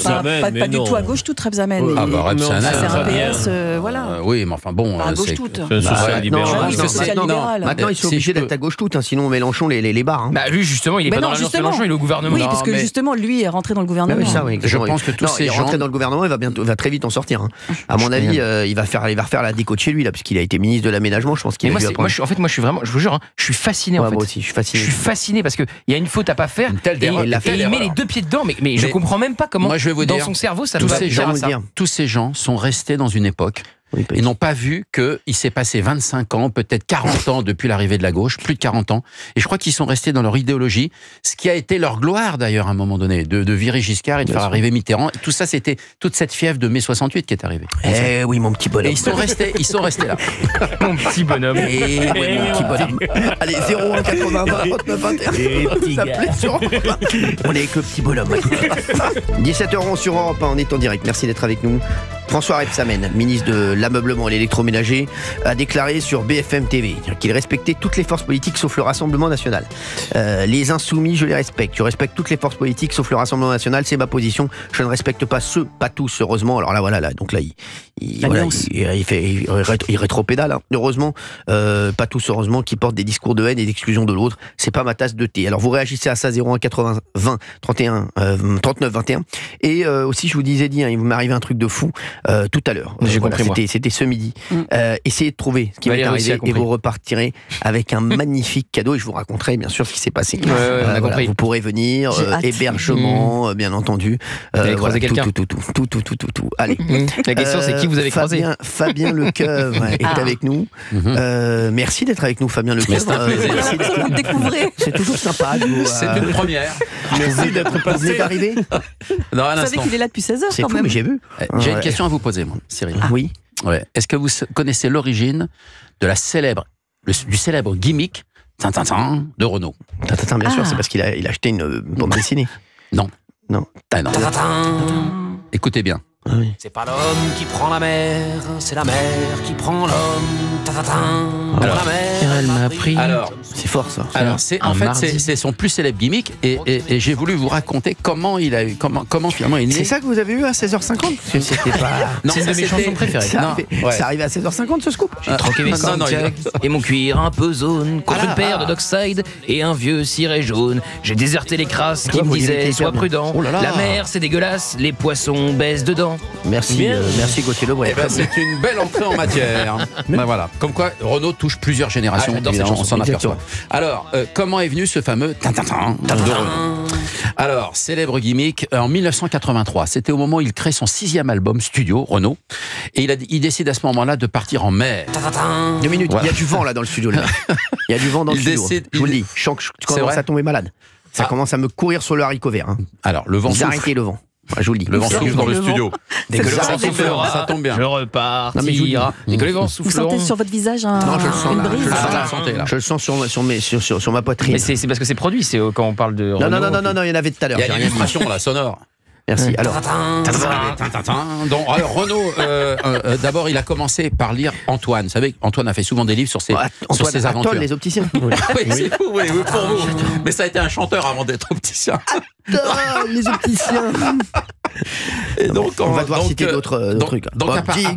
D: du tout à gauche toute, Rebsamen.
H: Ah, bah, Rebsamen.
D: C'est un PS, voilà.
H: Oui, mais enfin bon.
D: Pas à gauche toute.
G: C'est un social-libéral.
C: Maintenant, ils sont obligés d'être à gauche toute, sinon Mélenchon les barre.
E: Bah, lui, justement, il est pas dans l'alliance Mélenchon, il est au gouvernement.
D: Oui, parce que justement, lui est rentré dans le gouvernement.
C: Je pense que tous ces gens. Il est rentré dans le gouvernement, il va très vite en sortir. À mon avis, il va refaire la déco de chez lui, là, puisqu'il a été ministre de l'aménagement. Je pense qu'il
E: moi, je suis vraiment, je vous jure, je suis fasciné en fait.
C: Moi aussi, je suis fasciné.
E: Je suis fasciné parce qu'il y a une faute à pas faire. Et il met les deux pieds dedans, mais je comprends même pas comment.
H: Moi, je vais vous dire,
E: dans son cerveau, ça
H: tous ces gens sont restés dans une époque et n'ont pas vu qu'il s'est passé 25 ans, peut-être 40 ans depuis l'arrivée de la gauche, plus de 40 ans. Et je crois qu'ils sont restés dans leur idéologie, ce qui a été leur gloire d'ailleurs à un moment donné, de virer Giscard et de faire arriver Mitterrand. Tout ça, c'était toute cette fièvre de mai 68 qui est arrivée.
C: Eh oui, mon petit bonhomme.
H: Et ils sont restés là.
E: Mon petit bonhomme.
C: Mon petit bonhomme. Allez, 01 80 29 21. On est avec le petit bonhomme. 17h11 sur Europe 1, on est en direct. Merci d'être avec nous. François Rebsamen, ministre de l'ameublement et l'électroménager, a déclaré sur BFM TV qu'il respectait toutes les forces politiques sauf le Rassemblement national. Les insoumis, je les respecte. Je respecte toutes les forces politiques sauf le Rassemblement national. C'est ma position. Je ne respecte pas ceux, pas tous, heureusement. Alors là, voilà, donc là, il rétropédale. Hein. Heureusement, pas tous, heureusement, qui portent des discours de haine et d'exclusion de l'autre. C'est pas ma tasse de thé. Alors vous réagissez à ça 01 80 20 31 39 21. Et aussi, je vous disais, il m'est arrivé un truc de fou. Tout à l'heure. C'était ce midi. Essayez de trouver ce qui m'est arrivé et vous repartirez avec un magnifique cadeau et je vous raconterai bien sûr ce qui s'est passé. Vous pourrez venir, hébergement, bien entendu.
E: Vous avez croisé quelqu'un.
C: Tout. Allez.
E: La question c'est qui vous avez croisé.
C: Fabien Lecoeuvre est avec nous. Merci d'être avec nous, Fabien Lecoeuvre.
D: Merci de vous découvrir.
C: C'est toujours sympa.
H: C'est une première.
C: Merci d'être passé. Vous êtes arrivé.
D: Vous savez qu'il est là depuis 16h
C: quand même. Mais j'ai vu.
H: J'ai une question à vous poser, moi, Cyril.
C: Oui.
H: Ouais. Est-ce que vous connaissez l'origine de du célèbre gimmick de Renault?
C: Bien sûr, c'est parce qu'il a acheté une bande dessinée.
H: Non.
C: Non.
H: Écoutez bien.
L: Oui. C'est pas l'homme qui prend la mer, c'est la mer qui prend l'homme.
H: Alors,
L: la mer,
E: elle m'a pris.
H: Alors,
C: c'est fort ça.
H: Alors, c'est son plus célèbre gimmick et j'ai voulu vous raconter comment il a eu, comment finalement il est né.
C: C'est ça que vous avez eu à 16h50 C'était pas.
H: Non,
E: c'est une de mes chansons préférées.
C: Ça arrivait à 16h50 ce scoop.
E: J'ai troqué mes Santiago et mon cuir un peu zone contre une paire de Dockside et un vieux ciré jaune. J'ai déserté les crasses qui me disaient sois prudent. La mer c'est dégueulasse, les poissons baissent dedans.
C: Merci Gauthier Lebray.
H: C'est une belle entrée en matière. Voilà. Comme quoi, Renault touche plusieurs générations. On s'en aperçoit. Alors, comment est venu ce fameux de Renault? Alors, célèbre gimmick en 1983. C'était au moment où il crée son 6e album studio, Renault. Et il décide à ce moment-là de partir en mer.
C: 2 minutes. Voilà. Il y a du vent là dans le studio. Là. Il y a du vent dans le studio. Je vous le dis. Je commence à tomber malade. Ça commence à me courir sur le haricot vert. Hein.
H: Alors, le vent souffle.
C: Arrêtez le vent. Je vous le dis.
H: Le vent souffle dans le studio.
E: Dès que le vent soufflera, ça tombe bien. Je repars. Dès que le vent soufflera.
D: Vous sentez sur votre visage une brise?
C: Je le sens sur ma poitrine.
E: Mais c'est parce que c'est produit, c'est quand on parle de Renault.
C: Non, il y en avait tout à l'heure.
H: Il y a une illustration là, sonore.
C: Merci. Alors,
H: donc, Renaud, d'abord, il a commencé par lire Antoine. Vous savez, Antoine a fait souvent des livres sur ses aventures.
C: Antoine, les opticiens.
H: Oui, pour vous. Mais ça a été un chanteur avant d'être opticien.
C: Les opticiens.
H: Et donc,
C: on va devoir citer d'autres trucs.
H: Donc, à partir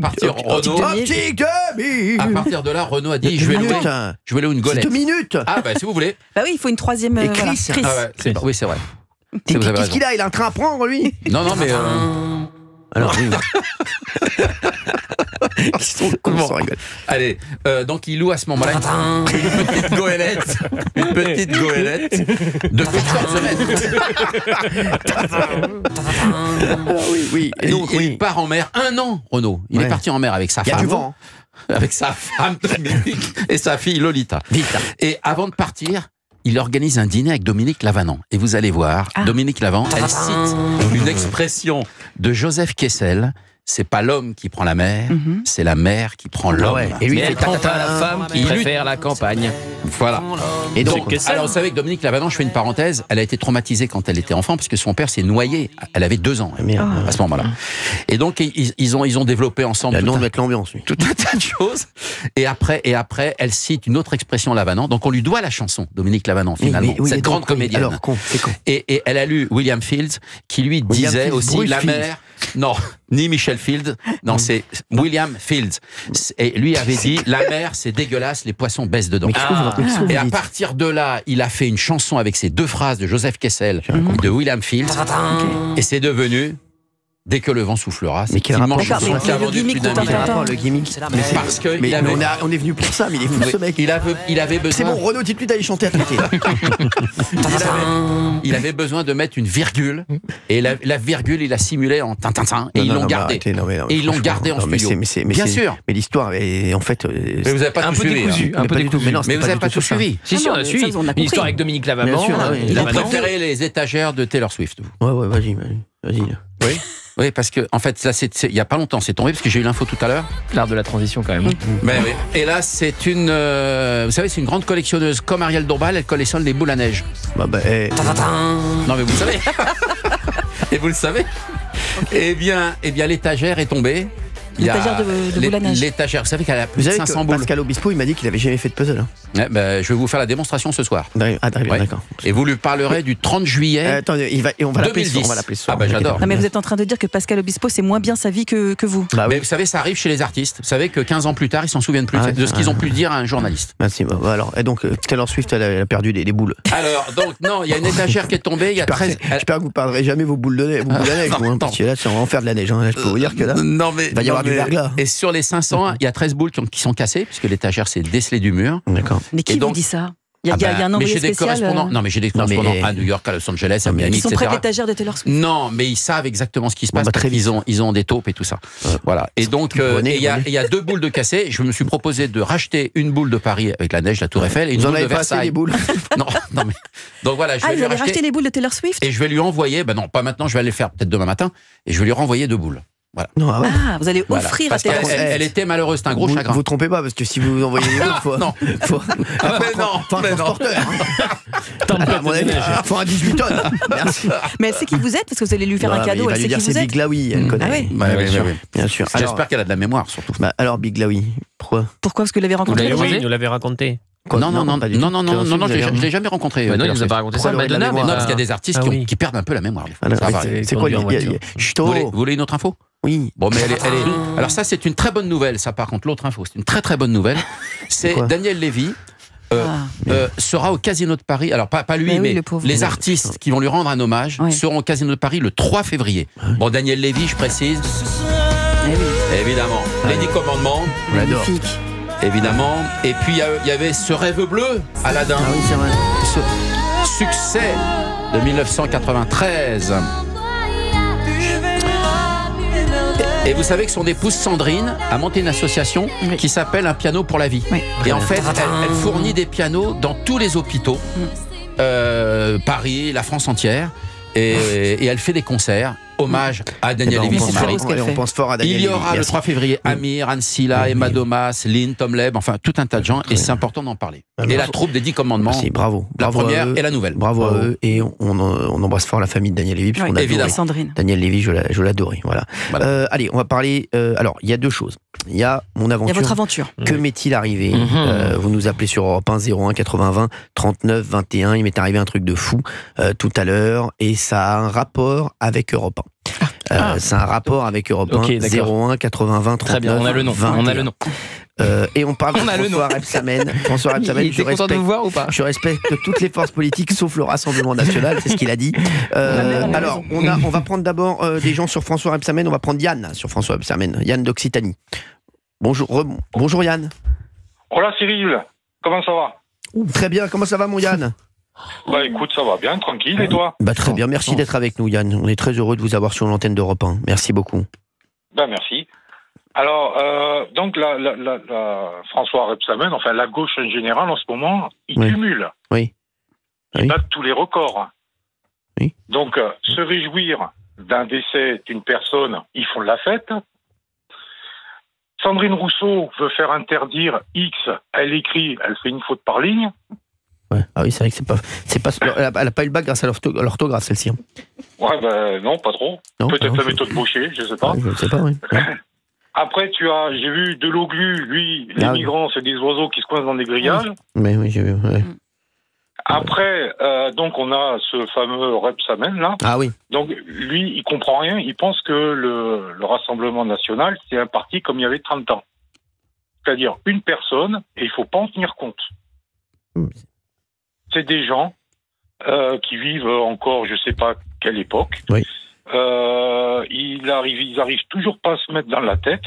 H: de là, Renaud a dit je vais louer une golette.
C: 2 minutes.
H: Ah, si vous voulez.
D: Bah oui, il faut une troisième.
C: Chris.
H: Oui, c'est vrai.
C: Qu'est-ce qu'il a? Il a un train à prendre, lui?
H: Non, mais.
C: Alors, oui. Ils sont cons, on rigole.
H: Allez, donc il loue à ce moment-là une petite goélette de plusieurs semaines.
C: Alors, oui.
H: Et donc, il part en mer 1 an, Renaud. Il est parti en mer avec sa femme.
C: Il y a du vent.
H: avec sa femme Dominique et sa fille Lolita.
C: Vita.
H: Et avant de partir, il organise un dîner avec Dominique Lavanant. Et vous allez voir, Dominique Lavanant, elle cite une expression de Joseph Kessel. C'est pas l'homme qui prend la mer, c'est la mer qui prend l'homme.
E: Et lui, il prend pas la femme qui préfère la campagne.
H: Voilà. Et donc, alors vous savez que Dominique Lavanant, je fais une parenthèse, elle a été traumatisée quand elle était enfant parce que son père s'est noyé. Elle avait 2 ans à ce moment-là. Et donc ils ont développé ensemble
C: de mettre l'ambiance,
H: tout un tas de choses. Et après, elle cite une autre expression Lavanant. Donc on lui doit la chanson, Dominique Lavanant finalement, cette grande comédienne.
C: Alors, c'est con.
H: Et elle a lu William Fields qui lui disait aussi la mer. Non, ni Michel Fields, non, c'est William Fields. Et lui avait dit, la mer, c'est dégueulasse, les poissons baissent dedans. Et à partir de là, il a fait une chanson avec ces 2 phrases de Joseph Kessel et de William Fields. Et c'est devenu... Dès que le vent soufflera, c'est qu'il mange son qui a vendu plus d'1 milliard.
C: Le gimmick.
H: Parce que
C: on est venu pour ça, mais il est fou ce mec.
H: Il avait besoin.
C: C'est bon, Renaud, dites-lui d'aller chanter à côté.
H: Il avait besoin de mettre une virgule, et la virgule, il a simulé en tintintin, et ils l'ont gardé. Et ils l'ont gardé en studio. Bien sûr.
C: Mais l'histoire, en fait.
H: Mais vous n'avez pas tout suivi.
E: Un peu décousu.
H: Mais vous n'avez pas tout suivi.
E: Si, on a suivi. Une histoire avec Dominique Lavanant.
H: Vous préférez les étagères de Taylor Swift, vous?
C: Ouais, vas-y.
H: Oui. Oui, parce que en fait, là, il y a pas longtemps, c'est tombé parce que j'ai eu l'info tout à l'heure.
E: L'art de la transition, quand même.
H: Mais oui. Et là, c'est une, vous savez, c'est une grande collectionneuse comme Ariel Dombal. Elle collectionne les boules à neige.
C: Non,
H: mais vous le savez. Et vous le savez. Eh bien, l'étagère est tombée.
D: L'étagère de boule à neige.
H: L'étagère, vous savez qu'elle a plus de 500 boules.
C: Pascal Obispo, il m'a dit qu'il avait jamais fait de puzzle.
H: Ouais, je vais vous faire la démonstration ce soir.
C: D'accord.
H: Et vous lui parlerez du 30 juillet.
C: Attendez, on va l'appeler ce soir.
H: J'adore.
D: Non, mais vous êtes en train de dire que Pascal Obispo, c'est moins bien sa vie que vous.
H: Mais vous savez, ça arrive chez les artistes. Vous savez que 15 ans plus tard, ils s'en souviennent plus de ce qu'ils ont pu dire à un journaliste.
C: Merci. Alors, et donc, Taylor Swift, elle a perdu des boules.
H: Alors, donc, non, il y a une étagère qui est tombée. Il y a 13.
C: J'espère que vous ne parlerez jamais vos boules de neige. Parce que là, on va en faire de la neige. Je peux vous dire que là.
H: Non, mais.
C: Il va y avoir du verglas.
H: Et sur les 500, il y a 13 boules qui sont cassées, puisque l'étagère s'est décelée du mur.
C: D'accord.
D: Mais qui vous dit ça? Il y a un envoyé spécial.
H: Non, mais j'ai des correspondants à New York, à Los Angeles, à Miami, etc.
D: Ils sont près de l'étagère de Taylor Swift.
H: Non, mais ils savent exactement ce qui se passe. Ils ont des taupes et tout ça. Voilà. Et donc, il y a 2 boules de cassées. Je me suis proposé de racheter une boule de Paris avec la neige, la Tour Eiffel, et une boule de Versailles.
C: Non,
H: mais donc voilà.
D: Vous allez racheter les boules de Taylor Swift.
H: Et je vais lui envoyer. Non, pas maintenant. Je vais aller le faire peut-être demain matin. Et je vais lui renvoyer 2 boules. Voilà.
C: Non,
D: vous allez offrir à Taylor Swift.
H: Elle était malheureuse, c'est un gros chagrin.
C: Vous trompez pas, parce que si vous envoyez des boules, faut un transporteur. Faut un 18 tonnes. Merci.
D: Mais elle sait qui vous êtes, parce que vous allez lui faire un cadeau.
C: Elle va lui dire c'est Big Laoui, elle connaît. Bien sûr.
H: J'espère qu'elle a de la mémoire, surtout.
C: Alors, Big Laoui, pourquoi?
D: Parce que vous l'avez rencontré?
G: Oui, nous l'avez raconté.
H: Non, je l'ai jamais rencontré.
E: Non, il nous a pas raconté ça. Madonna,
H: non, parce qu'il y a des artistes qui perdent un peu la mémoire.
C: C'est quoi
H: Vous voulez une autre info?
C: Oui.
H: Bon, mais elle est. Alors ça, c'est une très bonne nouvelle. Ça, par contre, l'autre info, c'est une très très bonne nouvelle. C'est Daniel Lévy. Sera au Casino de Paris. Alors pas lui, mais les artistes qui vont lui rendre un hommage seront au Casino de Paris le 3 février. Bon, Daniel Lévy, je précise. Évidemment. Les 10 commandements.
D: Magnifique.
H: Évidemment. Et puis il y avait Ce rêve bleu, Aladdin.
C: Ah oui, c'est vrai.
H: Succès de 1993. Et vous savez que son épouse Sandrine a monté une association qui s'appelle Un piano pour la vie. Et en fait, elle fournit des pianos dans tous les hôpitaux, Paris, la France entière, et elle fait des concerts. Hommage à Daniel Lévy.
C: On pense fort à Daniel
H: Lévy. Il y aura le 3 février Amir, Anne Silla, Emma Domas, Lynn, Tom Leb, enfin tout un tas de gens, et c'est important d'en parler. Et la troupe des 10 commandements.
C: Bravo.
H: La première et la nouvelle.
C: Bravo à eux, et on embrasse fort la famille de Daniel Lévy, puisqu'on
H: évidemment.
D: Sandrine.
C: Daniel Lévy, je l'adorais. Voilà. Allez, on va parler. Alors, il y a 2 choses. Il y a mon aventure.
D: Il y a votre aventure.
C: Que m'est-il arrivé? Vous nous appelez sur Europe 1 01 80 20 39 21. Il m'est arrivé un truc de fou tout à l'heure, et ça a un rapport avec Europe 1. C'est un rapport avec Europe 1. 01 80 20 39
E: Très bien, on a le nom.
C: 21.
E: On a le nom.
C: Et on parle de François Rebsamen. François Rebsamen,
E: il était content de vous voir ou pas?
C: Je respecte toutes les forces politiques sauf le Rassemblement National, c'est ce qu'il a dit. Alors, on va prendre d'abord des gens sur François Rebsamen. On va prendre Yann sur François Rebsamen. Yann d'Occitanie. Bonjour Yann.
M: Hola Cyril, comment ça va?
C: Très bien, comment ça va mon Yann?
M: Bah écoute, ça va bien, tranquille, et toi?
C: Très bien, merci d'être avec nous Yann. On est très heureux de vous avoir sur l'antenne d'Europe 1. Merci beaucoup.
M: Bah merci. Alors, donc, François Rebsamen, enfin, la gauche en général, en ce moment, il cumule.
C: Oui.
M: Ils battent tous les records.
C: Oui.
M: Donc, se réjouir d'un décès d'une personne, ils font de la fête. Sandrine Rousseau veut faire interdire X, elle écrit, elle fait une faute par ligne.
C: Ouais. Ah oui, c'est vrai que c'est pas, elle n'a pas eu le bac grâce à l'orthographe, celle-ci.
M: Ouais, ben non, pas trop. Peut-être la méthode Baucher, je sais pas.
C: Ouais, je sais pas, oui.
M: Après, j'ai vu Deloglu, lui, les migrants, c'est des oiseaux qui se coincent dans des grillages.
C: Mais oui, j'ai vu, ouais.
M: Après, donc, on a ce fameux Rebsamen, là.
C: Ah oui.
M: Donc, lui, il comprend rien. Il pense que le Rassemblement National, c'est un parti comme il y avait 30 ans. C'est-à-dire une personne, et il faut pas en tenir compte. C'est des gens qui vivent encore, je sais pas quelle époque.
C: Oui.
M: Ils arrivent toujours pas à se mettre dans la tête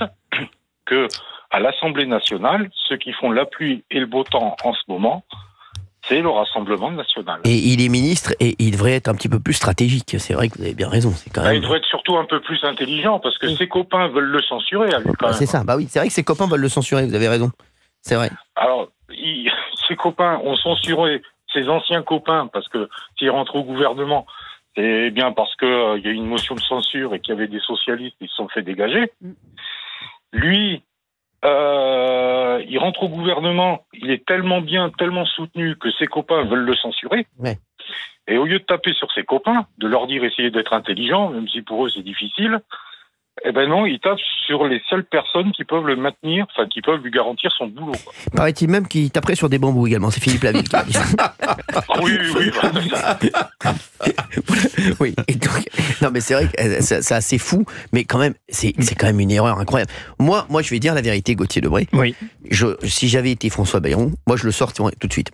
M: que à l'Assemblée nationale, ceux qui font la pluie et le beau temps en ce moment, c'est le Rassemblement national.
C: Et il est ministre et il devrait être un petit peu plus stratégique. C'est vrai que vous avez bien raison. C'est quand même...
M: Il devrait être surtout un peu plus intelligent parce que ses copains veulent le censurer.
C: C'est ça. Bah oui, c'est vrai que ses copains veulent le censurer. Vous avez raison. C'est vrai.
M: Alors, ses copains ont censuré ses anciens copains parce que s'ils rentrent au gouvernement, c'est bien parce que il y a eu une motion de censure et qu'il y avait des socialistes qui se sont fait dégager. Lui, il rentre au gouvernement, il est tellement bien, tellement soutenu que ses copains veulent le censurer.
C: Ouais.
M: Et au lieu de taper sur ses copains, de leur dire essayer d'être intelligent, même si pour eux c'est difficile, eh ben non, il tape sur les seules personnes qui peuvent le maintenir, enfin qui peuvent lui garantir son boulot. Quoi.
C: Paraît-il même qu'il taperait sur des bambous également. C'est Philippe Laville qui a dit ça.
M: Oui.
C: Oui. Et donc, non, mais c'est vrai que c'est assez fou, mais quand même, c'est quand même une erreur incroyable. Moi, je vais dire la vérité, Gauthier Lebray.
E: Oui.
C: Si j'avais été François Bayrou, moi je le sors tout de suite.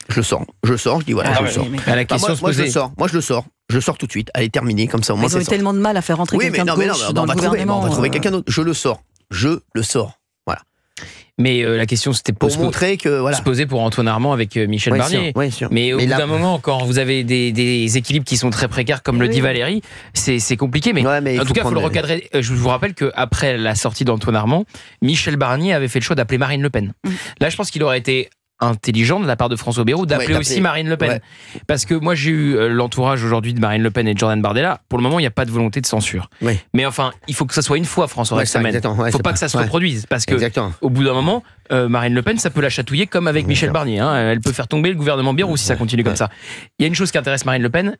C: Je sors, je dis voilà, je le sors.
E: La question
C: moi je le sors. Je sors tout de suite. Allez, terminé, comme ça au moins.
D: Ils ont eu tellement de mal à faire rentrer quelqu'un de gauche dans le gouvernement.
C: On va trouver quelqu'un d'autre. Je le sors. Voilà.
E: Mais la question c'était
C: pour montrer que voilà.
E: Se poser pour Antoine Armand avec Michel Barnier.
C: Sûr.
E: Mais au bout d'un moment, quand vous avez des équilibres qui sont très précaires, comme le dit Valérie, c'est compliqué. Mais en tout cas, il faut le recadrer. Je vous rappelle qu'après la sortie d'Antoine Armand, Michel Barnier avait fait le choix d'appeler Marine Le Pen. Là, je pense qu'il aurait été intelligent de la part de François Bayrou d'appeler aussi Marine Le Pen. Ouais. Parce que moi, j'ai eu l'entourage aujourd'hui de Marine Le Pen et de Jordan Bardella. Pour le moment, il n'y a pas de volonté de censure. Ouais. Mais enfin, il faut que ça soit une fois, François Rebsamen. Il ne faut pas que ça se reproduise. Parce que au bout d'un moment, Marine Le Pen, ça peut la chatouiller comme avec Michel Barnier. Hein. Elle peut faire tomber le gouvernement Bayrou si ça continue comme ça. Il y a une chose qui intéresse Marine Le Pen,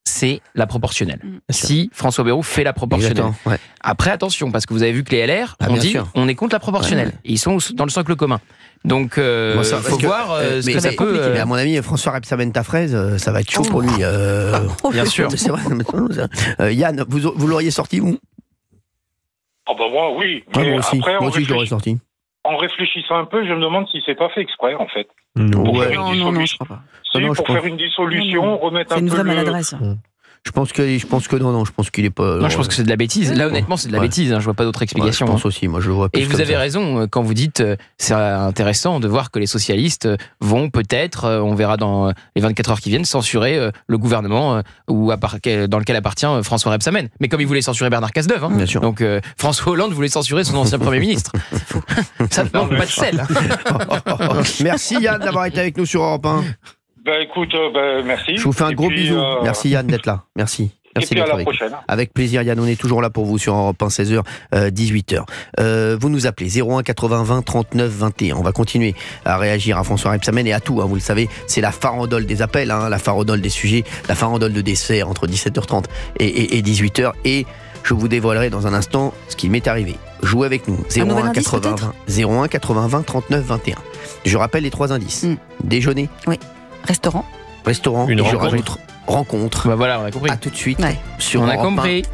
E: c'est la proportionnelle. Si François Bayrou fait la proportionnelle. Après, attention, parce que vous avez vu que les LR ont dit on est contre la proportionnelle. Et ils sont dans le socle commun. Donc, il faut voir ce que ça peut...
C: Mais à mon avis, François Rebsamen ta fraise, ça va être chaud pour lui.
E: Bien sûr.
C: C'est vrai. Yann, vous l'auriez sorti, vous?
M: Ah bah moi, oui.
C: Mais moi aussi,
M: après,
C: je l'aurais sorti.
M: En réfléchissant un peu, je me demande si c'est pas fait exprès, en fait.
D: Non, je crois pas.
M: Pour faire une dissolution, remettre un peu...
D: C'est une vraie maladresse.
C: Je pense que non, je pense qu'il est pas.
E: Non, je pense que c'est de la bêtise. Là, honnêtement, c'est de la bêtise. Je vois pas d'autre explication.
C: Je pense aussi. Moi, je le vois.
E: Et vous avez raison quand vous dites c'est intéressant de voir que les socialistes vont peut-être, on verra dans les 24 heures qui viennent, censurer le gouvernement dans lequel appartient François Rebsamen. Mais comme il voulait censurer Bernard Cazeneuve, hein.
C: Bien sûr.
E: Donc François Hollande voulait censurer son ancien Premier ministre. Ça ne manque pas de sel.
C: Merci Yann d'avoir été avec nous sur Europe 1.
M: Écoute, merci.
C: Je vous fais un gros bisou. Merci Yann d'être là. Merci.
M: Merci d'être à la prochaine.
C: Avec plaisir Yann, on est toujours là pour vous sur Europe 1, 16h, 18h. Vous nous appelez 01 80 20 39 21. On va continuer à réagir à François Rebsamen et à tout, hein, vous le savez, c'est la farandole des appels, hein, la farandole des sujets, la farandole de décès entre 17h30 et 18h. Et je vous dévoilerai dans un instant ce qui m'est arrivé. Jouez avec nous, 01 80 20 39 21. Je rappelle les 3 indices. Déjeuner.
D: Oui. Restaurant.
C: Une rencontre.
E: Bah voilà, on a compris.
C: À tout de suite.
E: Sur on a compris.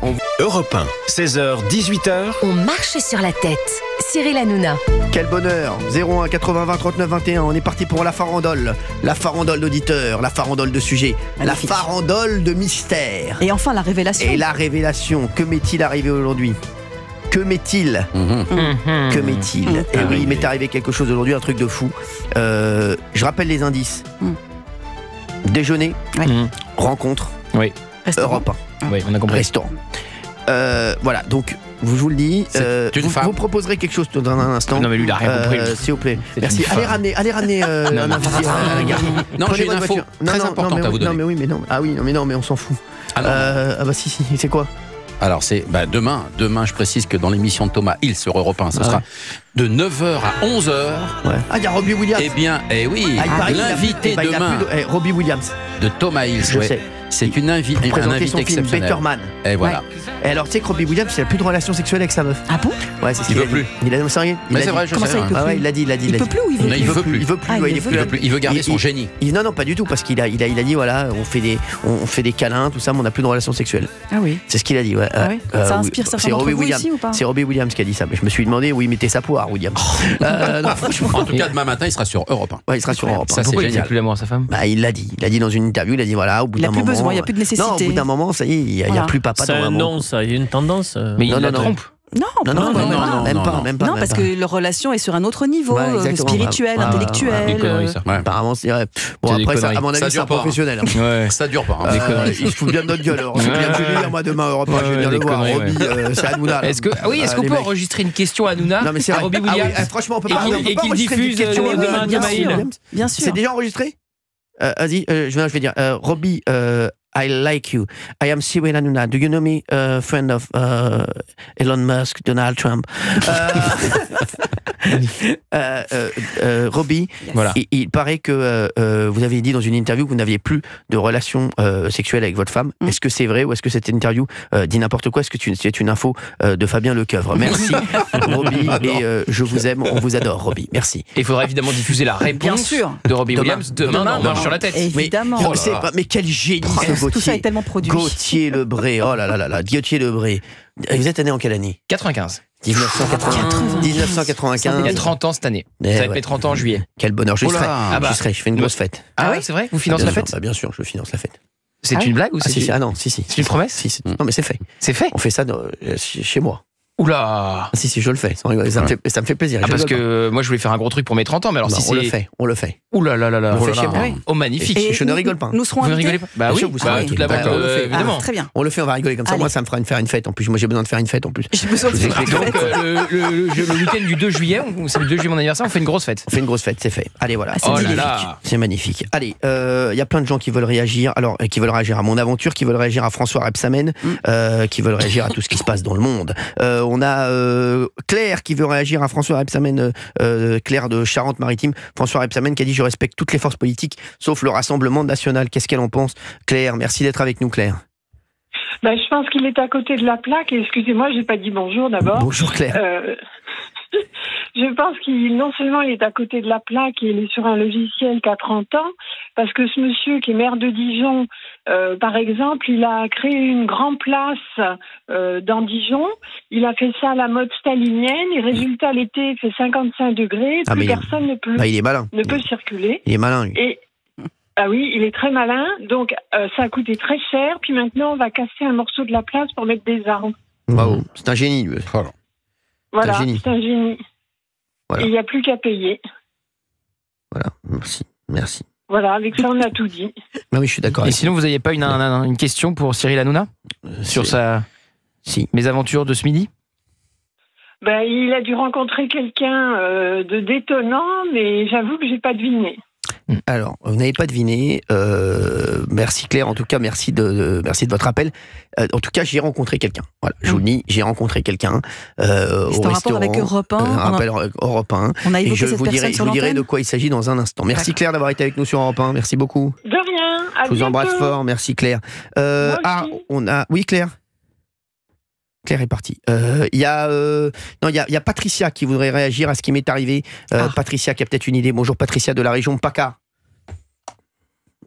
A: Europe 1, 16h, 18h.
B: On marche sur la tête. Cyril Hanouna.
C: Quel bonheur. 01 80 20 39 21. On est parti pour la farandole. La farandole d'auditeurs, la farandole de sujets, la farandole de mystères.
D: Et enfin la révélation.
C: Et la révélation. Que m'est-il arrivé aujourd'hui ? Que m'est-il ? Que m'est-il ? Et oui, il m'est arrivé quelque chose aujourd'hui, un truc de fou. Je rappelle les indices. Déjeuner, rencontre,
E: Europe
C: 1.
E: Oui, on a compris.
C: Restaurant. Voilà, donc je vous le dis.
H: une femme.
C: Vous proposerez quelque chose dans un instant.
E: Non, mais lui, il a rien compris.
C: S'il vous plaît. Merci. Allez ramener un invité à la gare.
H: Non, j'ai une info très importante à vous donner.
C: Non, mais oui, mais non. Ah oui, non, mais on s'en fout. Ah bah si, c'est quoi?
H: Alors c'est demain, je précise que dans l'émission de Thomas Hill sur Europe 1, ce sera de 9h à 11h.
C: Ouais. Ah, il y a Robbie Williams.
H: Eh bien, oui, l'invité demain
C: Robbie Williams.
H: de Thomas Hill.
C: Je sais.
H: C'est un invité exceptionnel.
C: Better Man.
H: Et voilà.
C: Ouais. Et alors, tu sais que Robbie Williams, il n'a plus de relation sexuelle avec sa meuf.
D: Ah bon?
C: Ouais, c'est ce
H: Il
C: qu'il
H: veut
C: a
H: plus.
C: dit. Il a sérieux.
H: Mais c'est vrai, je sais.
C: Il l'a dit.
D: Il peut plus ou il veut
H: Non, il veut plus.
C: Il veut plus. Ouais,
H: Il veut garder son génie.
C: Non, pas du tout, parce qu'il a dit voilà, on fait des câlins, tout ça, mais on n'a plus de relation sexuelle.
D: Ah oui.
C: C'est ce qu'il a dit. Ouais.
D: Ah oui. Ça inspire certains d'entre vous ici ou pas?
C: C'est Robbie Williams qui a dit ça. Mais je me suis demandé où il mettait sa poire, Williams. Non, franchement.
H: En tout cas, demain matin, il sera sur Europe 1.
C: Ouais, il sera sur Europe 1.
H: Ça, c'est
E: Pourquoi il
H: génial.
E: n'a plus l'amour à sa femme?
C: Bah, il l'a dit. Il a dit dans une interview, il a dit voilà, au bout d'un moment.
D: Il n'a plus besoin, il n'y a plus de nécessité.
C: Non, au bout d'un moment, ça y est, il n'y a plus papa
G: C'est
C: dans
G: un
C: l'amour.
G: nom, ça. Il y a une tendance.
E: Mais il la trompe.
D: Non,
C: Même pas.
D: Non, parce que leur relation est sur un autre niveau, spirituel, intellectuel.
E: Des conneries, ça.
C: Apparemment, c'est vrai. Bon,
E: C'est des
C: après, ça,
E: conneries.
C: à mon avis,
H: Ça
C: c'est un
H: dure pas.
C: professionnel.
E: Ouais.
H: Ça dure pas.
C: Il se fout bien de notre gueule. Alors, c'est bien que je vais dire, moi, demain, Europe 1, je vais venir le voir. Robbie, c'est Hanouna.
E: Est-ce qu'on peut enregistrer une question à Hanouna?
C: Non, mais c'est
E: à
C: vrai.
E: Robbie Williams?
C: Franchement, on peut
E: Et
C: pas.
E: qu'il diffuse demain Thomas.
D: Bien sûr.
C: C'est déjà enregistré? Vas-y, je vais dire. Robbie, I like you. I am Cyril Hanouna. Do you know me, friend of Elon Musk, Donald Trump? Robbie,
E: Voilà.
C: il paraît que vous avez dit dans une interview que vous n'aviez plus de relation sexuelle avec votre femme. Est-ce que c'est vrai ou est-ce que cette interview dit n'importe quoi? Est-ce que c'est une info de Fabien Lecoeuvre? Merci, Robbie, et je vous aime, on vous adore, Robbie. Merci.
E: Et il faudra évidemment diffuser la réponse de Robbie Williams demain dans Marche sur la tête.
D: Évidemment.
C: Mais quel génie, ce
D: Tout ça est
C: Gauthier.
D: tellement produit.
C: Gauthier Lebré, oh là là là là, Gauthier Lebré. Vous êtes né en quelle année?
E: 95.
C: 1995.
E: Il y a
C: 1995.
E: 30 ans cette année.
C: Eh
E: Ça va être
C: ouais.
E: mes 30 ans en juillet.
C: Quel bonheur, je
H: Oh là.
C: serai.
E: Ah bah.
C: Je fais une grosse fête.
E: Ah oui, c'est vrai? Vous financez
C: Bien
E: la
C: sûr,
E: fête?
C: bien sûr, je finance la fête.
E: C'est une blague ou c'est
C: Ah non, si.
E: C'est une promesse?
C: Si. Non, mais c'est fait.
E: C'est fait?
C: On fait ça chez moi.
E: Oula!
C: Ah, si, je le fais. Ça me fait plaisir.
E: Ah,
C: Je
E: parce
C: rigole
E: que moi je voulais faire un gros truc pour mes 30 ans, mais alors
C: pas.
E: si
C: Non,
E: c'est.
C: on le fait.
E: Oula là là là.
C: On le fait
E: Oh là
C: chez
E: là.
C: moi.
E: Ah oui. Oh, magnifique.
D: Et
C: Je ne rigole pas.
D: Nous serons
E: Vous ne
D: invités.
E: rigolez pas? Bah
C: Bien
E: oui,
C: sûr, vous serez invités.
E: toute la bande,
C: D'accord, on le fait.
E: évidemment.
D: Très bien.
C: On le fait, on va rigoler comme ça.
D: Allez.
C: Moi, ça me fera faire une fête. En plus, moi, j'ai besoin de faire une fête en plus.
D: J'ai besoin de
C: Je vous
D: faire
C: explique.
D: une
E: Donc
D: fête.
E: le week-end du 2 juillet, c'est le 2 juillet mon anniversaire, on fait une grosse fête.
C: On fait une grosse fête, c'est fait. Allez, voilà.
D: c'est
E: Oh là
D: magnifique.
E: là.
C: C'est magnifique. Allez, il y a plein de gens qui veulent réagir. Alors, qui veulent réagir à mon aventure, qui veulent réagir à François Rebsamen, qui veulent réagir à tout ce qui se passe dans le monde. On a Claire qui veut réagir à François Rebsamen, Claire de Charente-Maritime. François Rebsamen qui a dit: je respecte toutes les forces politiques, sauf le Rassemblement national. Qu'est-ce qu'elle en pense? Claire, merci d'être avec nous, Claire.
N: Ben, je pense qu'il est à côté de la plaque. Excusez-moi, j'ai pas dit bonjour d'abord.
C: Bonjour, Claire.
N: Je pense qu'il non seulement il est à côté de la plaque, il est sur un logiciel qui a 30 ans, parce que ce monsieur qui est maire de Dijon, par exemple, il a créé une grande place dans Dijon. Il a fait ça à la mode stalinienne. Et résultat, l'été, il fait 55 degrés.
C: Ah,
N: Plus
C: mais
N: personne ne peut,
C: il est malin.
N: ne peut circuler.
C: Il est malin, lui.
N: Et ah oui, il est très malin. Donc, ça a coûté très cher. Puis maintenant, on va casser un morceau de la place pour mettre des arbres.
C: Bravo. C'est un génie, lui.
N: Voilà,
C: un génie.
N: c'est un génie.
C: Voilà.
N: Et il n'y a plus qu'à payer.
C: Voilà, merci.
N: Voilà, avec ça, on a tout dit.
C: Ah oui, je suis d'accord.
E: Et sinon, vous n'aviez pas une question pour Cyril Hanouna sur sa mésaventures de ce midi?
N: Ben, il a dû rencontrer quelqu'un de détonnant, mais j'avoue que j'ai pas deviné.
C: Alors, vous n'avez pas deviné. Merci Claire, en tout cas, merci de votre appel. En tout cas, j'ai rencontré quelqu'un. Voilà, je vous le dis, j'ai rencontré quelqu'un au
D: C'est en rapport
C: restaurant.
D: avec Europe 1.
C: Un rappel Europe 1.
D: On a
C: Et
D: évoqué
C: je
D: cette
C: vous dirai
D: personne
C: de quoi il s'agit dans un instant. Merci Claire d'avoir été avec nous sur Europe 1. Merci beaucoup.
N: De rien. À
C: Je vous
N: bientôt.
C: embrasse fort. Merci Claire. On a. Oui, Claire. Claire est partie. Il y a Patricia qui voudrait réagir à ce qui m'est arrivé. Patricia qui a peut-être une idée. Bonjour Patricia de la région de PACA.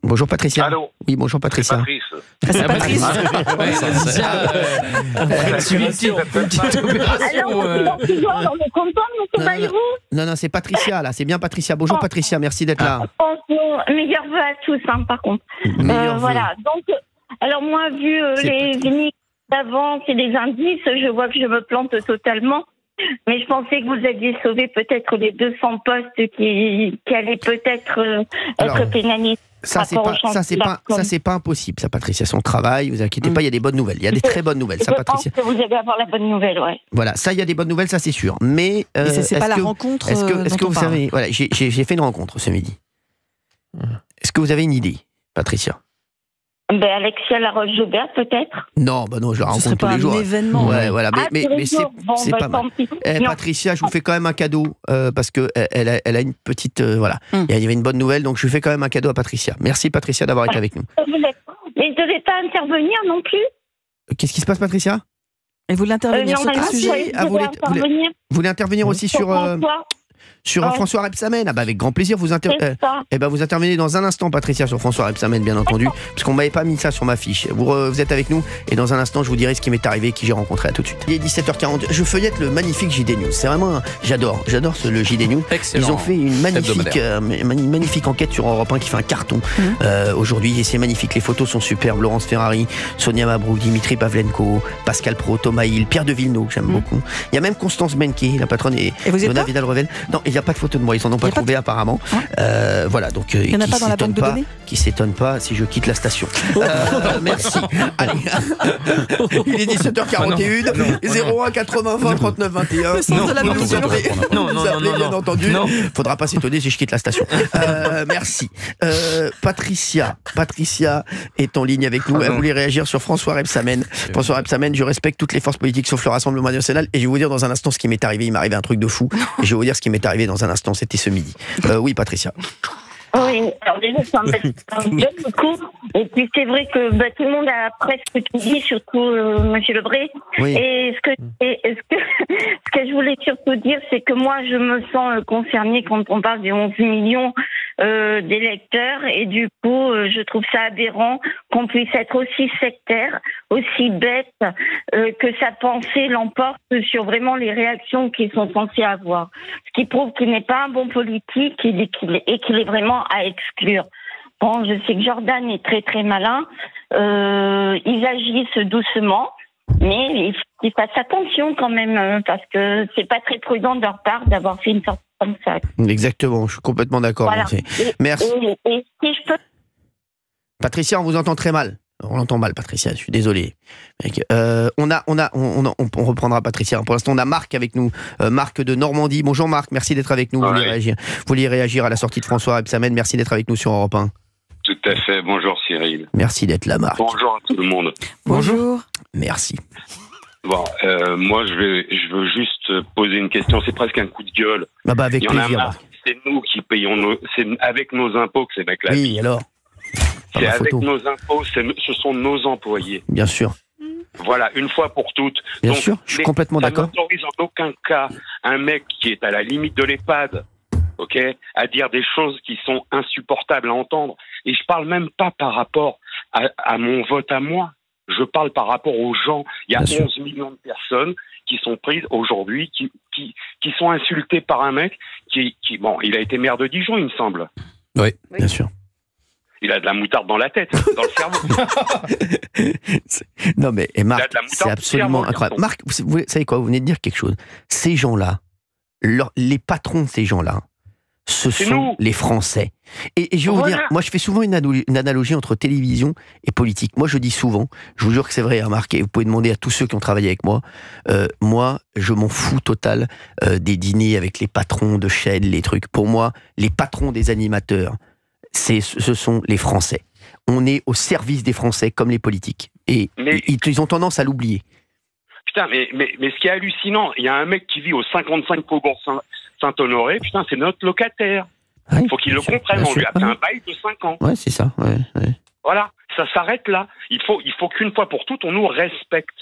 C: Bonjour Patricia.
O: Allô.
C: Oui, bonjour Patricia.
O: C'est
E: Patrice.
C: Non, c'est Patricia là. C'est bien Patricia. Bonjour Patricia. Merci d'être là.
P: Bonjour, meilleurs vœux à tous, par contre. Voilà. Donc, alors moi, vu les énigmes d'avance et les indices, je vois que je me plante totalement. Mais je pensais que vous aviez sauvé peut-être les 200 postes qui allaient peut-être être pénalisés.
C: Ça, c'est pas impossible, ça, Patricia. Son travail, vous inquiétez pas, il y a des bonnes nouvelles. Il y a des très bonnes nouvelles, ça, Patricia.
P: Je pense que vous allez avoir la bonne nouvelle, ouais.
C: Voilà, ça, il y a des bonnes nouvelles, ça, c'est sûr. Mais
D: c'est pas la rencontre.
C: Est-ce que vous savez, voilà, j'ai fait une rencontre ce midi. Est-ce que vous avez une idée, Patricia?
P: Alexia Laroche-Joubert, peut-être?
C: Non, je la rencontre tous les jours.
D: C'est un événement.
C: Ouais, voilà, mais c'est pas mal. Patricia, je vous fais quand même un cadeau parce que elle a une petite voilà. Il y avait une bonne nouvelle, donc je lui fais quand même un cadeau à Patricia. Merci Patricia d'avoir été avec nous.
P: Mais je ne devais pas intervenir non plus.
C: Qu'est-ce qui se passe, Patricia?
D: Et vous voulez intervenir sur quel sujet?
C: Vous voulez intervenir aussi sur François Rebsamen. Avec grand plaisir. Vous intervenez dans un instant, Patricia, sur François Rebsamen, bien entendu, parce qu'on m'avait pas mis ça sur ma fiche. Vous êtes avec nous, et dans un instant, je vous dirai ce qui m'est arrivé, qui j'ai rencontré. À tout de suite. Il est 17h40. Je feuillette le magnifique JD News. C'est vraiment, j'adore le JD News.
H: Excellent.
C: Ils ont fait une magnifique enquête sur Europe 1 qui fait un carton aujourd'hui, et c'est magnifique. Les photos sont superbes. Laurence Ferrari, Sonia Mabrouk, Dimitri Pavlenko, Pascal Pro, Thomas Hill, Pierre de Villeneuve, que j'aime beaucoup. Il y a même Constance Benke, la patronne, et Donna Vidal-Revel. Non, il n'y a pas de photo de moi, ils en ont pas trouvé apparemment. Voilà, donc
D: il n'y en a pas dans la banque de données.
C: Qui s'étonne pas si je quitte la station. Merci. Allez. Il est 17h41. 01 80 20 39 21. Vous appelez, bien entendu. Faudra pas s'étonner si je quitte la station. Merci. Patricia est en ligne avec nous. Elle voulait réagir sur François Rebsamen. François Rebsamen, je respecte toutes les forces politiques sauf le Rassemblement national, et je vais vous dire dans un instant ce qui m'est arrivé. Il m'est arrivé un truc de fou, et je vais vous dire ce qui m'est arrivé dans un instant. C'était ce midi. Oui, Patricia.
P: Oui, alors déjà, ça m'embête beaucoup. Et puis, c'est vrai que tout le monde a presque tout dit, surtout Monsieur Lebré. Oui. Et ce que je voulais surtout dire, c'est que moi, je me sens concernée quand on parle des 11 millions d'électeurs. Et du coup, je trouve ça aberrant qu'on puisse être aussi sectaire, aussi bête, que sa pensée l'emporte sur vraiment les réactions qu'ils sont censés avoir. Ce qui prouve qu'il n'est pas un bon politique et qu'il est vraiment à exclure. Bon, je sais que Jordan est très très malin. Ils agissent doucement, mais il faut qu'ils fassent attention quand même, parce que c'est pas très prudent de leur part d'avoir fait une sortie comme ça.
C: Exactement, je suis complètement d'accord.
P: Voilà.
C: Merci.
P: Et si je peux...
C: Patricia, on vous entend très mal. On l'entend mal, Patricia, je suis désolé. On reprendra Patricia. Pour l'instant, on a Marc avec nous. Marc de Normandie. Bonjour Marc, merci d'être avec nous. Vous vouliez réagir à la sortie de François Rebsamen. Merci d'être avec nous sur Europe 1.
O: Tout à fait. Bonjour Cyril.
C: Merci d'être là, Marc.
O: Bonjour à tout le monde.
D: Bonjour.
C: Merci.
O: Bon, moi je veux juste poser une question. C'est presque un coup de gueule.
C: Avec
O: Il y en
C: plaisir.
O: a marre. C'est nous qui payons c'est avec nos impôts que ces mecs-là.
C: Oui, alors.
O: C'est avec nos impôts, ce sont nos employés.
C: Bien sûr.
O: Voilà, une fois pour toutes.
C: Bien sûr, je suis complètement d'accord.
O: Ça n'autorise en aucun cas un mec qui est à la limite de l'EHPAD, à dire des choses qui sont insupportables à entendre. Et je parle même pas par rapport à mon vote à moi. Je parle par rapport aux gens. Il y a 11 millions de personnes qui sont prises aujourd'hui, qui sont insultées par un mec qui il a été maire de Dijon, il me semble.
C: Oui, bien sûr.
O: Il a de la moutarde dans la tête, dans le cerveau.
C: Non mais Marc, c'est absolument incroyable. Marc, vous savez quoi, vous venez de dire quelque chose. Ces gens-là, les patrons de ces gens-là, ce sont les Français. Et je vais vous dire, moi je fais souvent une analogie entre télévision et politique. Moi je dis souvent, je vous jure que c'est vrai, Marc, et vous pouvez demander à tous ceux qui ont travaillé avec moi, moi je m'en fous total des dîners avec les patrons de chaînes, les trucs. Pour moi, les patrons des animateurs, ce sont les Français. On est au service des Français comme les politiques. Et ils ont tendance à l'oublier.
O: Putain, mais ce qui est hallucinant, il y a un mec qui vit au 55 Faubourg Saint-Honoré, putain, c'est notre locataire. Il faut qu'il le comprenne, on lui a fait un bail de 5 ans.
C: Ouais, c'est ça. Ouais.
O: Voilà, ça s'arrête là. Il faut qu'une fois pour toutes, on nous respecte.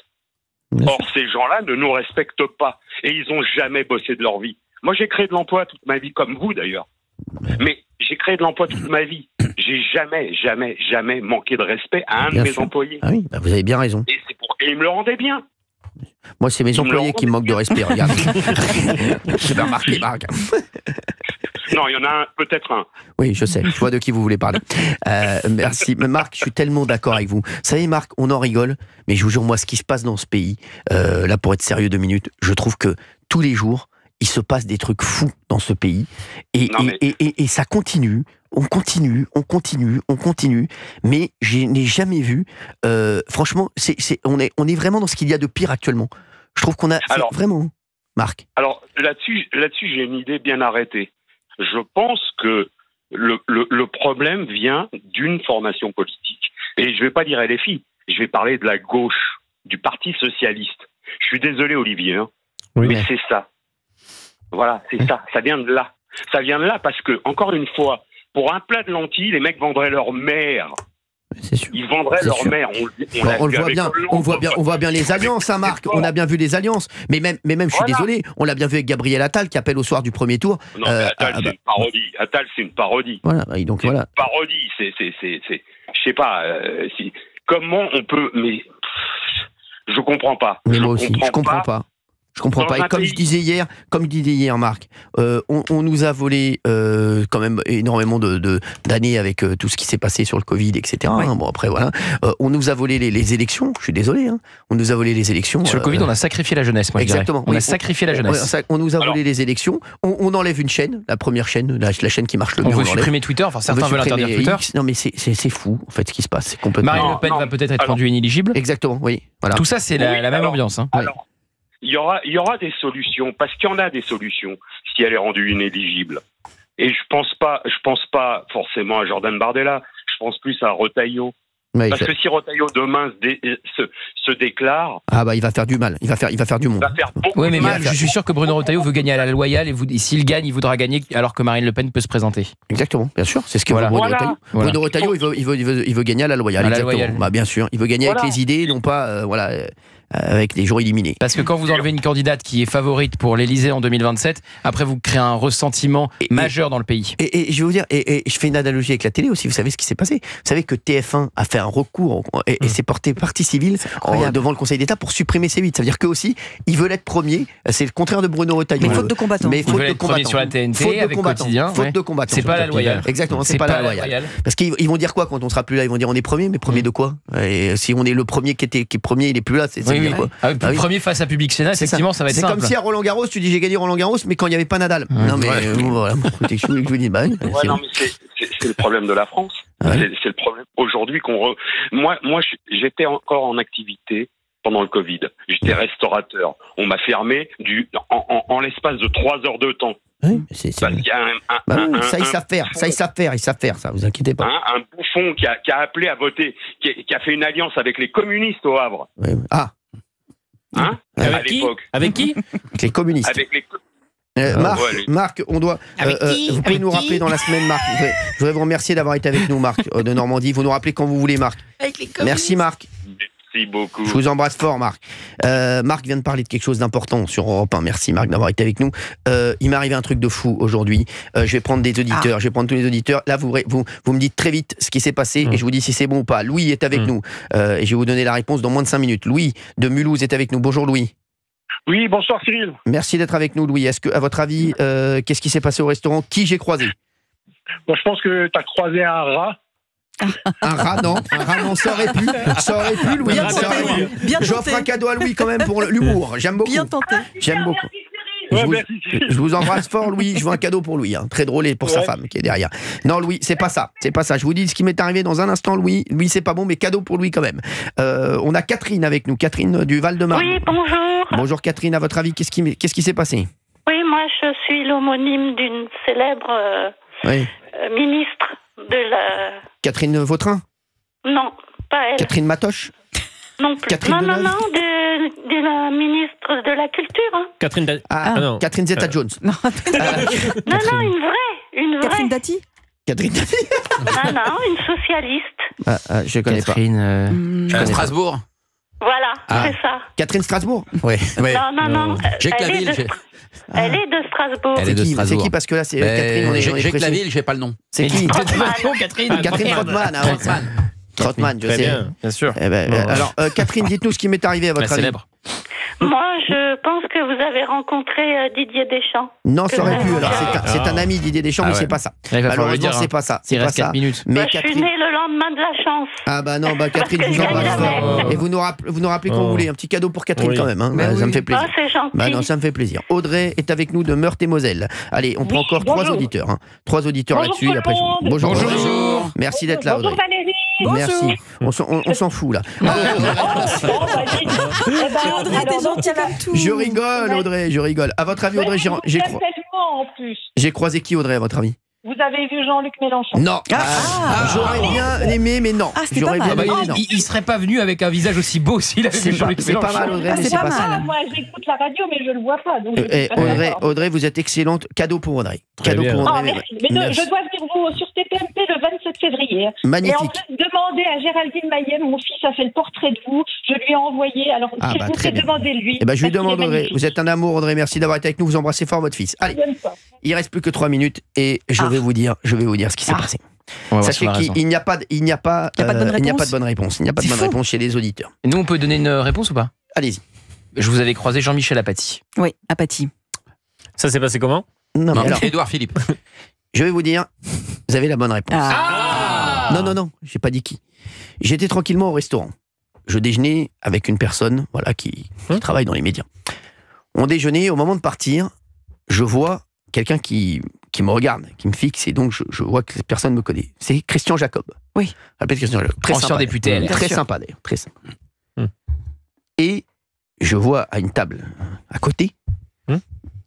O: Or, ces gens-là ne nous respectent pas. Et ils n'ont jamais bossé de leur vie. Moi, j'ai créé de l'emploi toute ma vie, comme vous d'ailleurs. Mais j'ai créé de l'emploi toute ma vie. J'ai jamais manqué de respect à un de mes employés.
C: Ah oui, vous avez bien raison.
O: Et ils me le rendaient bien.
C: Moi, c'est mes employés qui me manquent de respect, regarde. J'ai bien remarqué, Marc.
O: Non, il y en a peut-être un.
C: Oui, je sais, je vois de qui vous voulez parler. Merci. Marc, je suis tellement d'accord avec vous. Vous savez, Marc, on en rigole, mais je vous jure, moi, ce qui se passe dans ce pays, là, pour être sérieux 2 minutes, je trouve que tous les jours, il se passe des trucs fous dans ce pays. Et ça continue. On continue. Mais je n'ai jamais vu. Franchement, on est vraiment dans ce qu'il y a de pire actuellement. Je trouve qu'on a vraiment. Marc.
O: Alors là-dessus, j'ai une idée bien arrêtée. Je pense que le problème vient d'une formation politique. Et je ne vais pas dire LFI, je vais parler de la gauche, du Parti socialiste. Je suis désolé, Olivier, mais c'est ça. Voilà, c'est ça. Ça vient de là. Ça vient de là parce que, encore une fois, pour un plat de lentilles, les mecs vendraient leur mère.
C: C'est sûr.
O: Ils vendraient leur mère.
C: On le voit bien. On voit bien les alliances, hein, Marc. On a bien vu les alliances. Mais même, je suis désolé, on l'a bien vu avec Gabriel Attal qui appelle au soir du premier tour.
O: Non, mais Attal, c'est une parodie. Attal, c'est une parodie.
C: Voilà. Et donc voilà.
O: Une parodie. Je sais pas. Comment on peut. Mais je comprends pas.
C: Mais moi aussi, je comprends pas. Je comprends pas. Et comme je disais hier, Marc, on nous a volé quand même énormément d'années avec tout ce qui s'est passé sur le Covid, etc.
E: Oui.
C: Bon, après, voilà. On nous a volé les élections. Je suis désolé. On nous a volé les élections.
E: Sur le Covid, on a sacrifié la jeunesse, moi,
C: exactement.
E: On a sacrifié la jeunesse.
C: On nous a volé les élections. On enlève une chaîne, la première chaîne, la chaîne qui marche le mieux.
E: On veut supprimer Twitter. Enfin, certains veulent interdire Twitter.
C: Non, mais c'est fou, en fait, ce qui se passe. C'est complètement.
E: Marine Le Pen va peut-être être rendue inéligible.
C: Exactement, oui. Voilà.
E: Tout ça, c'est la même ambiance.
O: Alors, il y aura des solutions, parce qu'il y en a des solutions si elle est rendue inéligible. Et je pense pas forcément à Jordan Bardella, je pense plus à Retailleau.
C: Ouais,
O: parce que si Retailleau demain se déclare,
C: il va faire du mal, il va faire du monde.
O: Il va faire beaucoup
E: de mal.
O: Je
E: suis sûr que Bruno Retailleau veut gagner à la loyale et s'il gagne, il voudra gagner alors que Marine Le Pen peut se présenter.
C: Exactement, bien sûr, c'est ce que veut Bruno Retailleau. Bruno Retailleau, il veut gagner à la loyale. Exactement. Bien sûr, il veut gagner avec les idées, non pas avec des gens éliminés.
E: Parce que quand vous enlevez une candidate qui est favorite pour l'Élysée en 2027, après vous créez un ressentiment majeur dans le pays.
C: Et je vais vous dire, et je fais une analogie avec la télé aussi, vous savez ce qui s'est passé. Vous savez que TF1 a fait un recours et s'est porté partie civile devant le Conseil d'État pour supprimer C8. Ça veut dire qu'eux aussi, ils veulent être premiers. C'est le contraire de Bruno Retailleau.
D: Mais faute de combattants.
E: Mais faute de combattants. Sur la TNT, avec Quotidien.
C: Faute de combattants.
E: C'est pas la loyale.
C: Exactement, c'est pas la loyale. Parce qu'ils vont dire quoi quand on sera plus là? Ils vont dire on est premier, mais premier de quoi? Et si on est le premier qui est premier, il est plus là, c'est dire quoi?
E: Premier face à Public Sénat, effectivement, ça va être simple.
C: C'est comme si à Roland Garros, tu dis j'ai gagné Roland Garros, mais quand il n'y avait pas Nadal. Non, mais voilà, écoutez, je vous dis,
O: non, mais c'est le problème de la France. C'est le problème aujourd'hui Moi, j'étais encore en activité pendant le Covid. J'étais restaurateur. On m'a fermé en l'espace de 3 heures de temps.
C: Oui, ça ils savent faire, ça, vous inquiétez pas.
O: Un bouffon qui a appelé à voter, qui a fait une alliance avec les communistes au Havre.
C: Oui.
O: À l'époque.
E: Avec qui?
C: Avec les communistes.
O: Avec les
C: Marc, on doit. Vous pouvez nous rappeler dans la semaine, Marc. Je voudrais vous remercier d'avoir été avec nous, Marc, de Normandie. Vous nous rappelez quand vous voulez, Marc. Merci, Marc.
O: Merci beaucoup.
C: Je vous embrasse fort, Marc. Marc vient de parler de quelque chose d'important sur Europe 1. Merci, Marc, d'avoir été avec nous. Il m'est arrivé un truc de fou aujourd'hui. Je vais prendre des auditeurs. Je vais prendre tous les auditeurs. Là, vous me dites très vite ce qui s'est passé et je vous dis si c'est bon ou pas. Louis est avec nous et je vais vous donner la réponse dans moins de 5 minutes. Louis de Mulhouse est avec nous. Bonjour, Louis.
Q: Oui, bonsoir, Cyril.
C: Merci d'être avec nous, Louis. Est-ce que, à votre avis, qu'est-ce qui s'est passé au restaurant? Qui j'ai croisé?
Q: Bon, je pense que tu as croisé un rat.
C: Un rat, non, ça aurait pu, Louis. J'offre un cadeau à Louis quand même pour l'humour. J'aime beaucoup.
D: Bien tenté.
C: J'aime beaucoup. Je vous embrasse fort, Louis. Je veux un cadeau pour Louis. Très drôle et pour sa femme qui est derrière. Non, Louis, c'est pas ça. Je vous dis ce qui m'est arrivé dans un instant, Louis. Louis, c'est pas bon, mais cadeau pour Louis quand même. On a Catherine avec nous. Catherine du Val-de-Marne.
P: Oui, bonjour.
C: Bonjour Catherine. À votre avis, qu'est-ce qui s'est passé?
P: Oui, moi, je suis l'homonyme d'une célèbre ministre de la...
C: Catherine Vautrin?
P: Non, pas elle.
C: Catherine Matoche?
P: Non plus.
C: Catherine
P: non, de la ministre de la Culture.
G: Catherine
C: non. Catherine Zeta-Jones.
P: Non, une vraie.
D: Catherine Dati?
C: Catherine Dati.
P: Non, une socialiste.
C: Je connais
H: Catherine,
C: pas.
H: Strasbourg.
P: Voilà, c'est ça.
C: Catherine Strasbourg? Oui.
P: Non. Elle est de Strasbourg.
C: C'est qui? Parce que là, c'est Catherine.
H: J'ai Claville, j'ai pas le nom.
C: C'est qui?
E: Catherine
C: Trotman. Trotman, je sais.
E: Bien sûr.
C: Alors, Catherine, dites-nous ce qui m'est arrivé à votre avis.
E: Célèbre.
P: Moi, je pense que vous avez rencontré Didier Deschamps.
C: Non, ça aurait pu. Alors, c'est un ami Didier Deschamps, mais c'est pas ça.
E: Malheureusement,
C: c'est pas ça.
E: Il reste 4 minutes.
C: Mais
P: je suis née le lendemain de la chance.
C: Ah bah non, Catherine, je vous embrasse. Et vous nous rappelez quand vous voulez. Un petit cadeau pour Catherine quand même. Hein. Ça me fait plaisir.
P: C'est gentil.
C: Bah non, ça me fait plaisir. Audrey est avec nous de Meurthe-et-Moselle. Allez, on prend encore 3 auditeurs. Hein. 3 auditeurs là-dessus. Après, bonjour. Merci d'être là, Audrey.
P: Bonjour Valérie.
C: Merci. On s'en fout là.
D: Audrey, t'es gentille comme tout.
C: Je rigole, Audrey, je rigole. À votre avis, Audrey, j'ai croisé qui, Audrey, à votre avis?
N: Vous avez vu Jean-Luc Mélenchon?
C: Non. J'aurais bien aimé, mais non.
D: C'était pas mal.
E: Il serait pas venu avec un visage aussi beau s'il avait vu Jean-Luc Mélenchon.
C: C'est pas mal, Audrey, mais c'est pas ça.
N: Moi, j'écoute la radio, mais je le vois pas. Donc
C: Audrey, vous êtes excellente. Cadeau pour Audrey. Cadeau pour Audrey.
N: Merci. Mais je dois venir vous sur TPMP le 27 février.
C: Magnifique.
N: Et en plus, demandez à Géraldine Maillet, mon fils a fait le portrait de vous. Je lui ai envoyé. Alors, s'il vous plaît, demandez-lui.
C: Eh ben, je lui demande, Audrey. Vous êtes un amour, Audrey. Merci d'avoir été avec nous. Vous embrassez fort votre fils. Allez. Il reste plus que 3 minutes et je vais vous dire ce qui s'est passé. Sachez qu'il n'y a pas de bonne réponse. Il n'y a pas de bonne réponse chez les auditeurs.
E: Et nous, on peut donner une réponse ou pas?
C: Allez-y.
E: Je vous avais croisé Jean-Michel Apathy.
D: Oui, Apathy.
G: Ça s'est passé comment?
C: Non, mais alors,
H: Édouard Philippe.
C: Je vais vous dire, vous avez la bonne réponse. Non, j'ai pas dit qui. J'étais tranquillement au restaurant. Je déjeunais avec une personne, voilà, qui travaille dans les médias. On déjeunait, au moment de partir, je vois quelqu'un qui me regarde, qui me fixe, et donc je vois que cette personne me connaît. C'est Christian Jacob.
D: Oui.
C: Rappelle Christian Jacob. Très
E: ancien
C: sympa,
E: député.
C: Très sympa d'ailleurs, très sympa. Et je vois à une table à côté,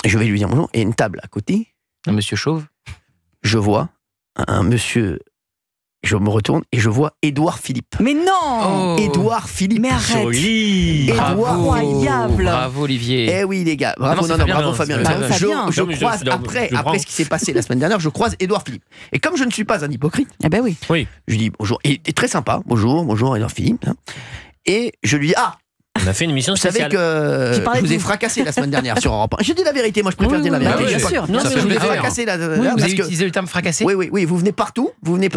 C: je vais lui dire bonjour, et une table à côté.
E: Un monsieur chauve.
C: Je vois un monsieur. Je me retourne et je vois Édouard Philippe.
D: Mais non!
C: Édouard Philippe.
D: Mais arrête!
E: Joli.
D: Incroyable!
E: Bravo Olivier.
C: Eh oui les gars, bravo Fabien. Je croise après ce qui s'est passé la semaine dernière, je croise Édouard Philippe. Et comme je ne suis pas un hypocrite,
D: oui.
C: Je dis bonjour, il est très sympa, bonjour Édouard Philippe. Et je lui dis
G: on a fait une émission spéciale.
C: Vous savez que je vous ai fracassé la semaine dernière sur Europe 1. Je dis la vérité, moi je préfère dire la vérité.
D: Bien sûr.
C: Je vous ai fracassé là.
E: Vous avez utilisé le terme fracassé?
C: Oui, vous venez partout et vous venez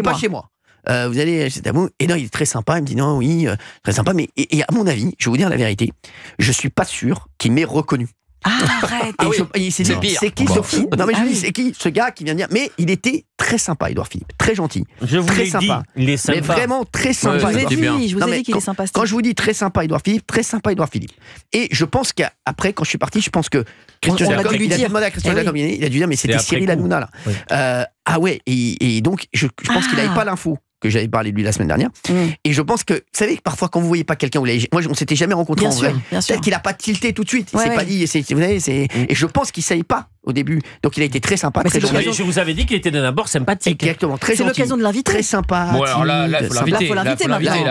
C: pas chez moi. Vous allez chez Tabou, et non, il est très sympa, il me dit non, oui, très sympa, mais et à mon avis, je vais vous dire la vérité, je suis pas sûr qu'il m'ait reconnu.
D: Arrête.
C: C'est pire. C'est qui ce fou? Non mais je dis, c'est qui ce gars qui vient de dire? Mais il était très sympa, Édouard Philippe, très gentil,
G: je vous
C: très
G: l'ai
C: sympa.
G: Dit, il est sympa.
C: Mais vraiment très sympa.
D: Je vous ai dit qu'il est sympa.
C: Quand je vous dis très sympa, Édouard Philippe, très sympa, Édouard Philippe. Et je pense qu'après, quand je suis parti, je pense que Christian Jacob, il a demandé à Christian Jacob, il a dû dire mais c'était Cyril Hanouna là. Ah ouais, et donc je pense qu'il n'avait pas l'info que j'avais parlé de lui la semaine dernière. Et je pense que, vous savez, parfois quand vous voyez pas quelqu'un, moi on s'était jamais rencontré en vrai. Peut-être qu'il a pas tilté tout de suite. Il s'est pas dit, vous savez, et je pense qu'il savait pas au début. Donc il a été très sympa, très gentil.
G: Je vous avais dit qu'il était d'abord sympathique.
C: Exactement, très gentil.
D: C'est l'occasion de l'inviter.
C: Très sympa.
E: Bon alors là, il faut l'inviter.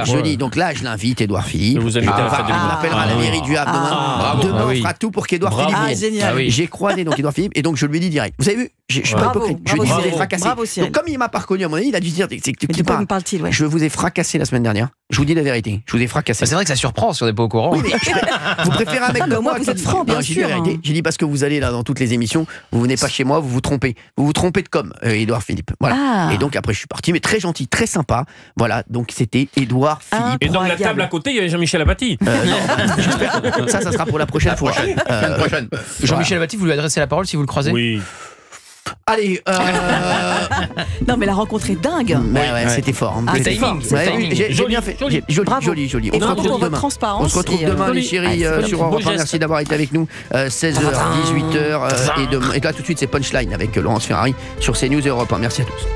C: Je dis, donc là, je l'invite, Édouard Philippe.
G: Vous invitez à la fête de
C: on appellera la mairie du Havre demain. Demain, on fera tout pour qu'Édouard Philippe vienne.
D: Génial.
C: J'ai croisé donc Édouard Philippe, et donc je lui ai dit direct. Vous avez vu, je suis pas hypocrite. Je lui ai dit, vous avez fracassé. Donc comme il m'a pas reconnu à mon avis, il a dû se dire, qui parle-t-il? Je vous ai fracassé la semaine dernière. Je vous dis la vérité. Je vous ai fracassé.
E: C'est vrai que ça surprend si on n'est pas au courant.
C: Oui, mais vous préférez un mec comme moi?
D: Vous êtes franc, bien sûr.
C: J'ai dit parce que vous allez là dans toutes les émissions, vous venez pas chez moi, vous vous trompez. Vous vous trompez de com, Édouard Philippe. Voilà. Et donc après je suis parti, mais très gentil, très sympa. Voilà, donc c'était Édouard Philippe.
G: Et dans la table à côté, il y avait Jean-Michel Apathy.
C: Non, ça sera pour la prochaine fois.
E: Jean-Michel Apathy, vous lui adressez la parole si vous le croisez?
G: Oui.
C: Allez,
D: non mais la rencontre est dingue.
C: C'était fort.
E: Le timing,
C: j'ai bien fait. Joli.
D: On se retrouve demain.
C: On se retrouve demain, les chéris, sur Europe 1. Merci d'avoir été avec nous. 16h, 18h. Et là, tout de suite, c'est Punchline avec Laurence Ferrari sur CNews et Europe 1. Merci à tous.